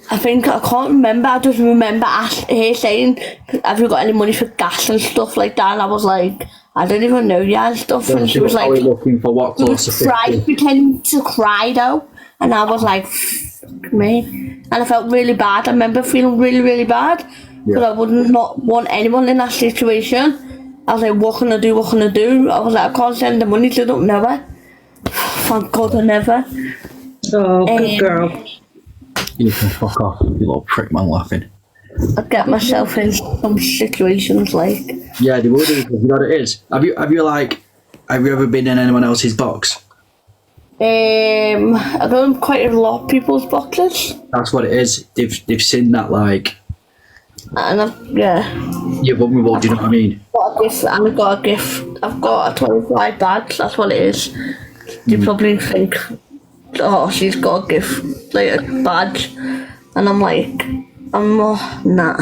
I can't remember. I just remember her saying, "Have you got any money for gas and stuff like that?" And I was like, "I don't even know you and stuff." And she was like, looking for what? pretending to cry though. And I was like, "Fuck me." And I felt really bad. I remember feeling really, really bad. But I would not want anyone in that situation. I was like, what can I do? I was like, I can't send the money, so I don't know her. Thank God I never. Oh, good girl. You can fuck off, you little prick man laughing. I get myself in some situations like. Yeah, they will do. You know what it is. Have you ever been in anyone else's box? I go in quite a lot of people's boxes. That's what it is. They've seen that like. And You're vulnerable. Do you know what I mean? I've got a gift. I've got a 25 badge. That's what it is. You probably think, oh, she's got a gift, like a badge, and I'm like, I'm not. Nah.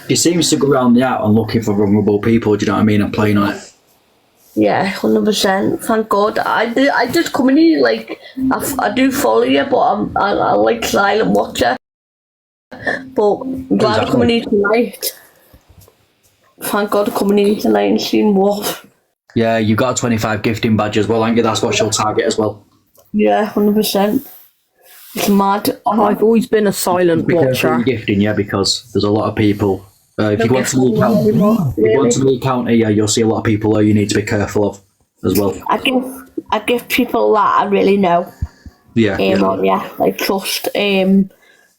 She seems to go around the out and looking for vulnerable people. Do you know what I mean? And playing on it. Yeah, 100%. Thank God. I just come in here like I do follow you, but I like silent watcher. But I'm glad I'm coming in tonight. Thank God I'm coming in tonight and seeing what. Yeah, you got a 25 gifting badge as well, ain't you? That's what she'll target as well. Yeah, 100%. It's mad. I've always been a silent watcher. Gifting, yeah, because there's a lot of people. If you want to Lee County, yeah, you'll see a lot of people who you need to be careful of as well. I give people that I really know. Yeah. Like trust.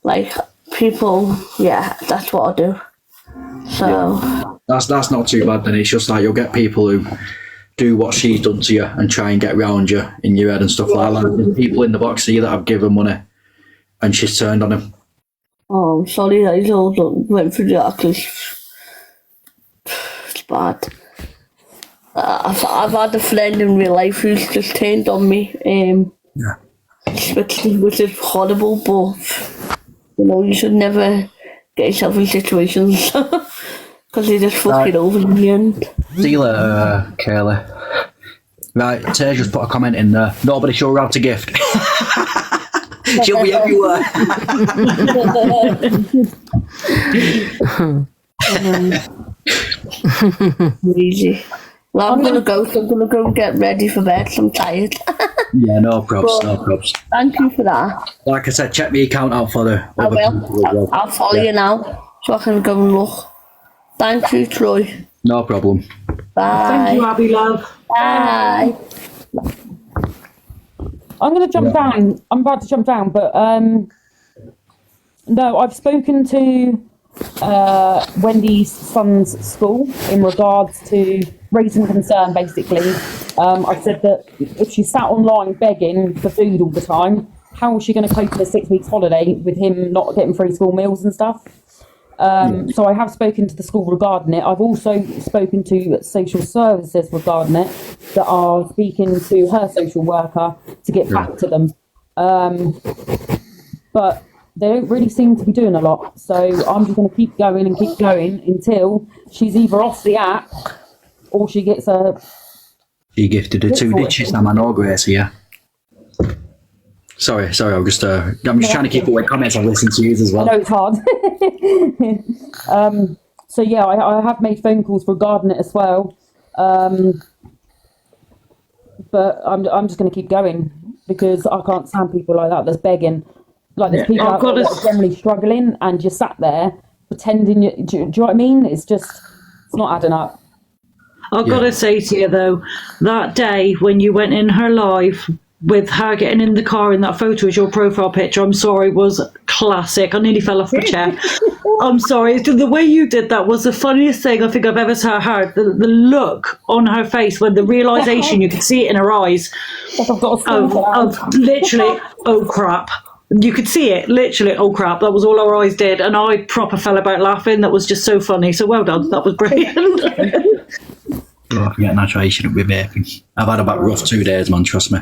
Like people. Yeah, that's what I do. So. Yeah. That's not too bad then. It's just like you'll get people who do what she's done to you and try and get around you in your head and stuff like that. There's people in the box here that have given money and she's turned on him. Oh, I'm sorry that he's all went through that because it's bad. I've had a friend in real life who's just turned on me, which is horrible, but you should never get yourself in situations because they just fuck it over in the end. See you later, Kayla. Right, Tay just put a comment in there. Nobody sure how to gift. She'll be everywhere. Easy. Well, I'm gonna go. So I'm gonna go get ready for bed. I'm tired. Yeah, no probs, no probs. Thank you for that. Like I said, check my account out for the. I will. I'll follow you now, so I can go and look. Thank you, Troy. No problem. Bye. Thank you, Abby love. Bye. I'm going to jump down. I'm about to jump down, but no, I've spoken to Wendy's son's school in regards to raising concern, basically. I said that if she sat online begging for food all the time, how is she going to cope in a 6 weeks holiday with him not getting free school meals and stuff? So I have spoken to the school regarding it. I've also spoken to social services regarding it, that are speaking to her social worker to get back to them. But they don't really seem to be doing a lot. So I'm just going to keep going until she's either off the app or she gets a... She gifted her 2 ditches, now I know, Gracie, yeah. Sorry, I'm just trying to keep away comments I've listened to you as well. I know it's hard. So yeah, I have made phone calls regarding it as well. But I'm just going to keep going, because I can't stand people like that that's begging. Like, there's people out there that are generally struggling, and you're sat there pretending. Do you know what I mean? It's not adding up. I've got to say to you though, that day when you went in her live with her getting in the car in that photo as your profile picture, I'm sorry, was classic. I nearly fell off the chair. I'm sorry. The way you did that was the funniest thing I think I've ever heard. The look on her face, when the realisation, you could see it in her eyes, of literally, oh crap. You could see it, literally, oh crap, that was all our eyes did. And I proper fell about laughing. That was just so funny. So well done. That was brilliant. Oh, yeah, that's why you shouldn't be vaping. I've had about rough 2 days, man, trust me.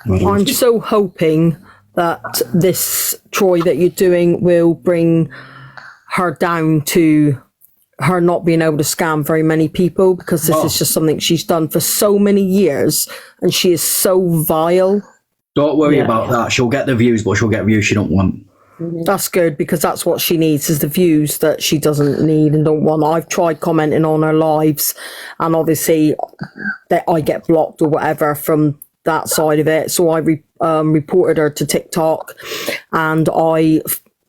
I'm so hoping that this Troy that you're doing will bring her down to her not being able to scam very many people, because this is just something she's done for so many years, and she is so vile. Don't worry about that. She'll get the views, but she'll get views she don't want. That's good, because that's what she needs, is the views that she doesn't need and don't want. I've tried commenting on her lives, and obviously that I get blocked or whatever from that side of it. So I reported her to TikTok, and I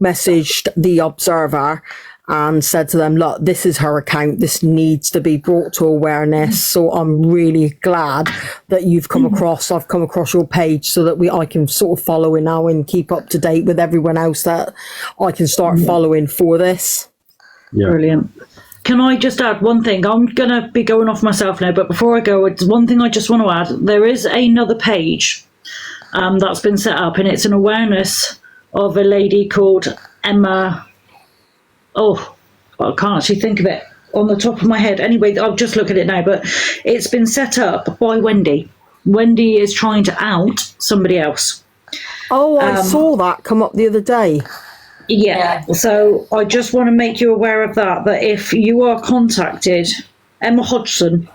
messaged the Observer and said to them, look, this is her account. This needs to be brought to awareness. So I'm really glad that I've come across your page, so that I can sort of follow it now and keep up to date with everyone else that I can start following for this. Yeah. Brilliant. Can I just add one thing? I'm going to be going off myself now, but before I go, it's one thing I just want to add. There is another page that's been set up, and it's an awareness of a lady called Emma. Oh, I can't actually think of it on the top of my head. Anyway, I'll just look at it now, but it's been set up by Wendy. Wendy is trying to out somebody else. Oh, I saw that come up the other day. Yeah, so I just want to make you aware of that if you are contacted, Emma Hodgson's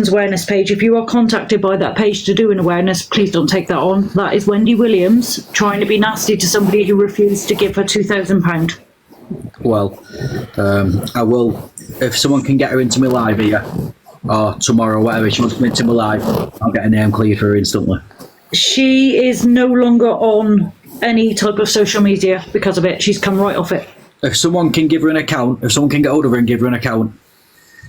awareness page, if you are contacted by that page to do an awareness, please don't take that on. That is Wendy Williams trying to be nasty to somebody who refused to give her £2,000. Well, I will, if someone can get her into my live here, or tomorrow, or whatever, she wants to come into my live, I'll get a name cleared for her instantly. She is no longer on any type of social media because of it. She's come right off it. If someone can give her an account, if someone can get hold of her and give her an account.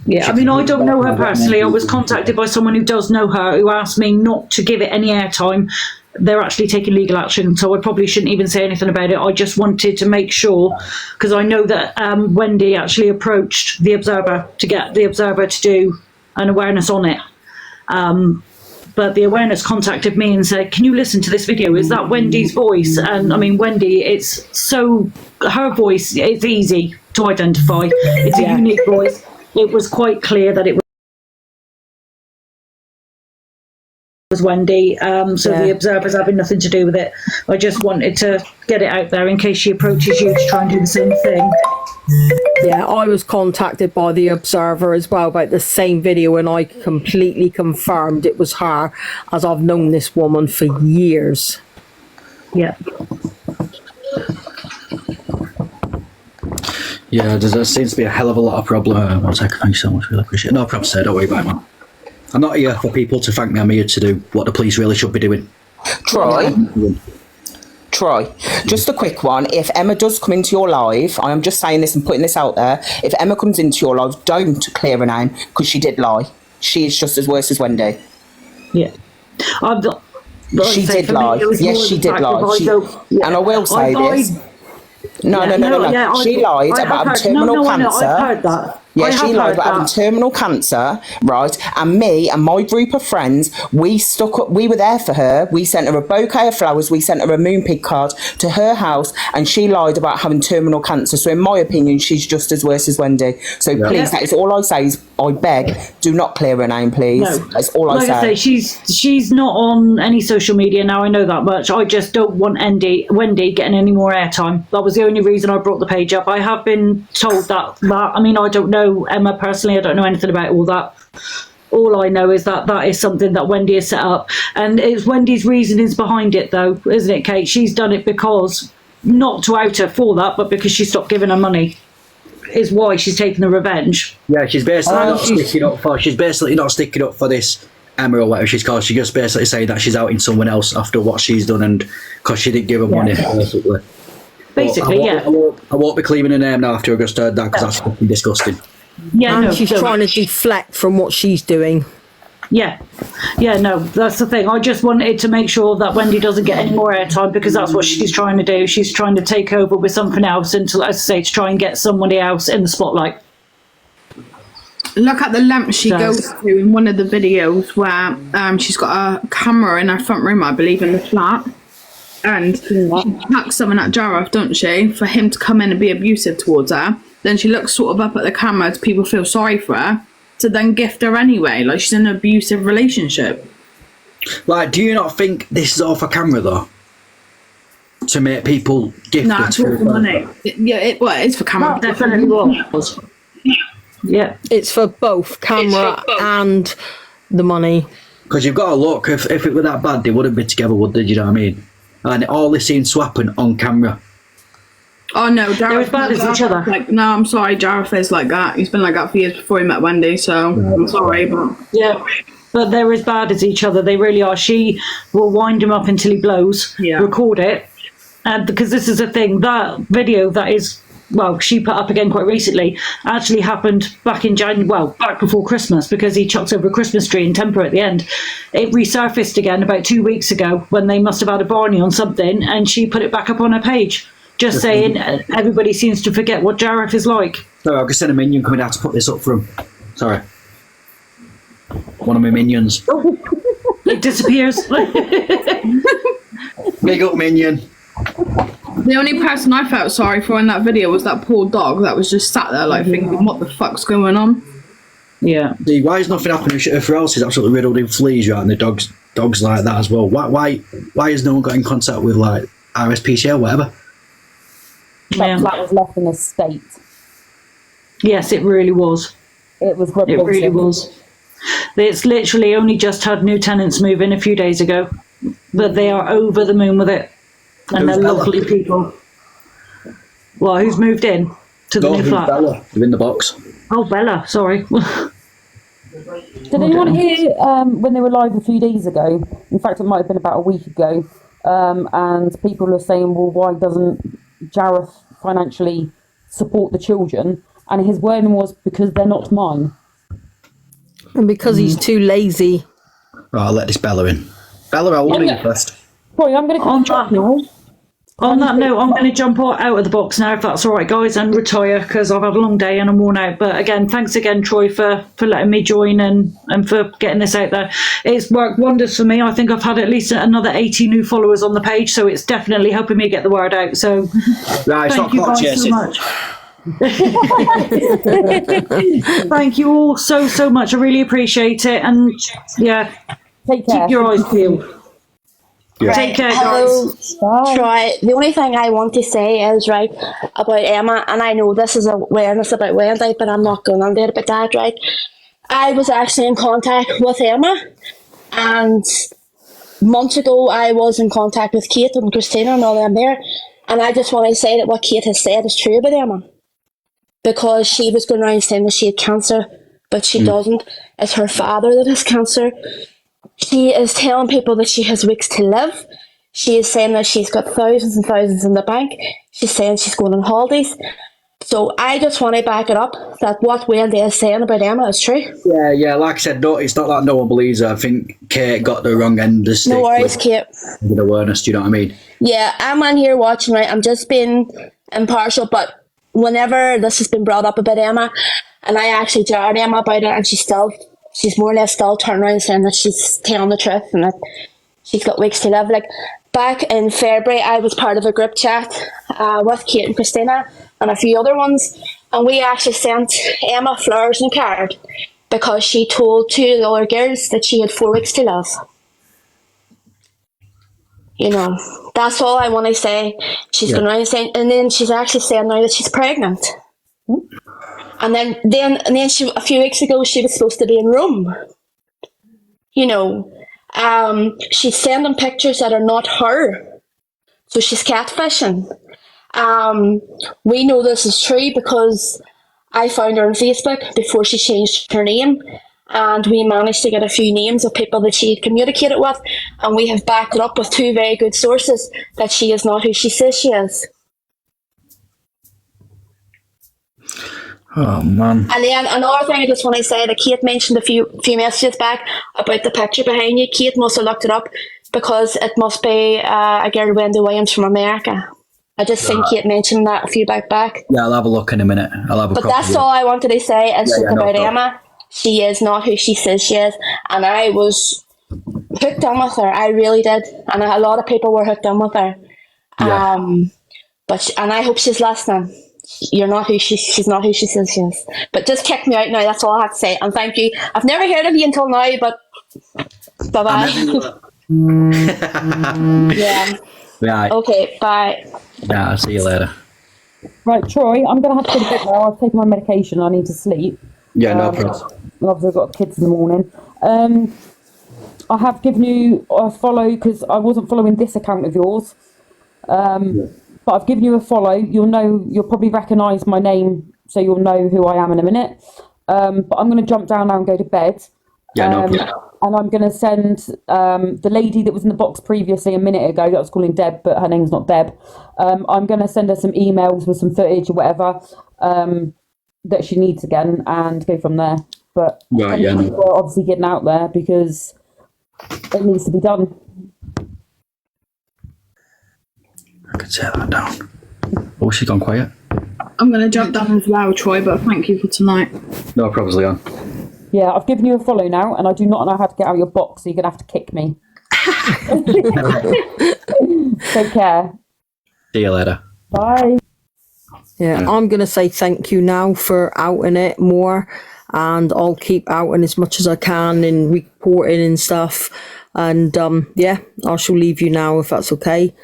Yeah, I mean, I don't know her personally. I was contacted by someone who does know her, who asked me not to give it any airtime. They're actually taking legal action, so I probably shouldn't even say anything about it. I just wanted to make sure, because I know that Wendy actually approached the Observer to get the Observer to do an awareness on it. But the awareness contacted me and said, can you listen to this video? Is that Wendy's voice? And I mean, Wendy, it's so, her voice, it's easy to identify. It's a unique voice. It was quite clear that it was Wendy. The Observer's having nothing to do with it. I just wanted to get it out there in case she approaches you to try and do the same thing. Yeah, I was contacted by the Observer as well about the same video, and I completely confirmed it was her, as I've known this woman for years. Yeah. Yeah, there seems to be a hell of a lot of problem. I'll take, thank you so much, really appreciate it. No problem, sir, don't worry about it, man. I'm not here for people to thank me, I'm here to do what the police really should be doing. Troy, just a quick one. If Emma does come into your live, I am just saying this and putting this out there, if Emma comes into your live, don't clear her name, because she did lie. She is just as worse as Wendy. Yeah. She did lie. Yes, she did lie. And I will say this. No. She lied about terminal cancer. I've heard that. Yeah, I she have lied heard about having that. terminal cancer, right? And me and my group of friends, we were there for her. We sent her a bouquet of flowers. We sent her a Moonpig card to her house, and she lied about having terminal cancer. So in my opinion, she's just as worse as Wendy. So please, that is all I say is, I beg, do not clear her name, please. No. That's all I Like say. I say, she's not on any social media now. I know that much. I just don't want Wendy getting any more airtime. That was the only reason I brought the page up. I have been told that. I mean, I don't know Emma personally. I don't know anything about all that. All I know is that is something that Wendy has set up, and it's Wendy's reasonings behind it, though, isn't it, Kate? She's done it because not to out her for that, but because she stopped giving her money. Is why she's taking the revenge. Yeah, she's basically not sticking up for this Emma or whatever she's called. She just basically saying that she's outing someone else after what she's done, and because she didn't give her money, basically. Basically, I won't be claiming her name now after I just heard that, because that's fucking disgusting. Yeah, And no, she's don't. trying to deflect from what she's doing. Yeah, no, that's the thing. I just wanted to make sure that Wendy doesn't get any more airtime, because that's what she's trying to do. She's trying to take over with something else, and to, as I say, to try and get somebody else in the spotlight. Look at the length she goes to in one of the videos where she's got a camera in her front room, I believe, in the flat. And she chucks something at Jareth, don't she, for him to come in and be abusive towards her. Then she looks sort of up at the camera to people feel sorry for her, to then gift her anyway, like she's in an abusive relationship. Like, do you not think this is all for camera, though? To make people gift No, it's all for money. It's for camera. That definitely was. Yeah. It's for both camera and the money. Because you've got to look, if it were that bad, they wouldn't be together, would they? Do you know what I mean? And all this seems to happen on camera. Oh no, They're as bad as each other. Like, no, I'm sorry, Jareth is like that. He's been like that for years before he met Wendy, so I'm sorry, but Yeah, but they're as bad as each other. They really are. She will wind him up until he blows, record it. And because this is a thing, that video that is, well, she put up again quite recently, actually happened back in back before Christmas, because he chucks over a Christmas tree in temper at the end. It resurfaced again about 2 weeks ago when they must have had a Barney on something, and she put it back up on her page. Just saying, everybody seems to forget what Jareth is like. Sorry, I've just sent a minion coming out to put this up for him. Sorry. One of my minions. It disappears. Big up, minion. the only person I felt sorry for in that video was that poor dog that was just sat there like thinking, what the fuck's going on? Yeah. See, why is nothing happening if her house is absolutely riddled in fleas, right? And the dogs like that as well. Why has no one got in contact with, like, RSPCA or whatever? That flat was left in a state. Yes, it really was. It was It really was. It's literally only just had new tenants move in a few days ago, but they are over the moon with it, and they're lovely people. Well, who's moved in to the new flat? Bella. They're in the box. Oh, Bella. Sorry. Did anyone hear when they were live a few days ago? In fact, it might have been about a week ago. And people were saying, well, why doesn't Jareth financially support the children? And his wording was, because they're not mine. And because he's too lazy. Right, I'll let this Bella in. Bella, how old are you first? Sorry, I'm going to on that note, I'm going to jump out of the box now, if that's all right, guys, and retire, because I've had a long day and I'm worn out. But again, thanks again, Troy, for letting me join and for getting this out there. It's worked wonders for me. I think I've had at least another 80 new followers on the page, so it's definitely helping me get the word out. So thank you guys so much. Thank you all so much. I really appreciate it. And yeah, take care. Keep your eyes peeled. Yeah. Take care, Hello, guys. Troy. The only thing I want to say is right about Emma, and I know this is awareness about Wendy, but I'm not going on there about that, right? I was actually in contact with Emma, and months ago I was in contact with Kate and Christina and all them there, and I just want to say that what Kate has said is true about Emma, because she was going around saying that she had cancer, but she doesn't. It's her father that has cancer. She is telling people that she has weeks to live. She is saying that she's got thousands and thousands in the bank. She's saying she's going on holidays. So I just want to back it up that what Wendy is saying about Emma is true. Yeah, like I said, no, it's not like no one believes her. I think Kate got the wrong end of the stick. No worries, Kate. With awareness, do you know what I mean? Yeah, I'm on here watching, right? I'm just being impartial, but whenever this has been brought up about Emma, and I actually jarred Emma about it, and she's more or less still turning around saying that she's telling the truth and that she's got weeks to live. Like, back in February, I was part of a group chat with Kate and Christina and a few other ones, and we actually sent Emma flowers and a card because she told 2 of the other girls that she had 4 weeks to live. You know, that's all I want to say. She's going around saying, and then she's actually saying now that she's pregnant. And then she, a few weeks ago, she was supposed to be in Rome. You know, she's sending pictures that are not her. So she's catfishing. We know this is true because I found her on Facebook before she changed her name. And we managed to get a few names of people that she had communicated with, and we have backed it up with 2 very good sources that she is not who she says she is. Oh, man. And then another thing I just want to say that Kate mentioned a few messages back about the picture behind you. Kate must have looked it up because it must be a girl, Wendy Williams from America. I just think Kate mentioned that a few back. Yeah, I'll have a look in a minute. But that's all I wanted to say is about Emma. She is not who she says she is, and I was hooked on with her. I really did, and a lot of people were hooked on with her. Yeah. And I hope she's listening. She's not who she says she is. But just kick me out now. That's all I have to say. And thank you. I've never heard of you until now, but bye bye. Yeah. Right. Okay. Bye. Yeah. I'll see you later. Right, Troy, I'm going to have to go to bed now. I've taken my medication. I need to sleep. Yeah, no problem. And obviously I've got kids in the morning. I have given you a follow because I wasn't following this account of yours. But I've given you a follow. You'll probably recognise my name, so you'll know who I am in a minute. But I'm going to jump down now and go to bed. Yeah, no problem. And I'm going to send the lady that was in the box previously a minute ago, that was calling Deb, but her name's not Deb. I'm going to send her some emails with some footage or whatever that she needs again and go from there. But we're obviously getting out there because it needs to be done. I could set that down. Oh, she's gone quiet. I'm going to jump down as well, Troy, but thank you for tonight. No problems, Leon. Yeah, I've given you a follow now, and I do not know how to get out of your box, so you're going to have to kick me. Take care. See you later. Bye. Yeah, I'm going to say thank you now for outing it more, and I'll keep outing as much as I can and reporting and stuff. And yeah, I shall leave you now if that's okay.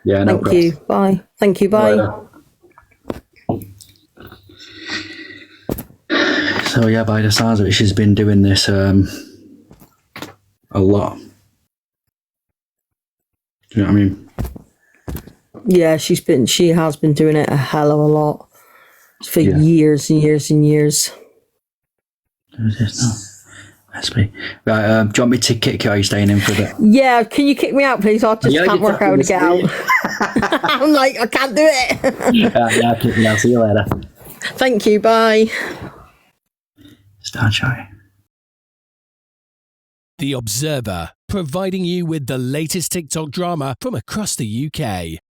Yeah, no Thank you. Bye. Thank you. Bye. So yeah, by the sounds of it, she's been doing this a lot. Do you know what I mean? Yeah, she has been doing it a hell of a lot for years and years and years. Who's this now? Let's be right. Do you want me to kick you? Or are you staying in for a bit? Yeah, can you kick me out, please? I just can't work out how to get out. I'm like, I can't do it. Yeah, kick me out. See you later. Thank you. Bye. Start showing. The Observer, providing you with the latest TikTok drama from across the UK.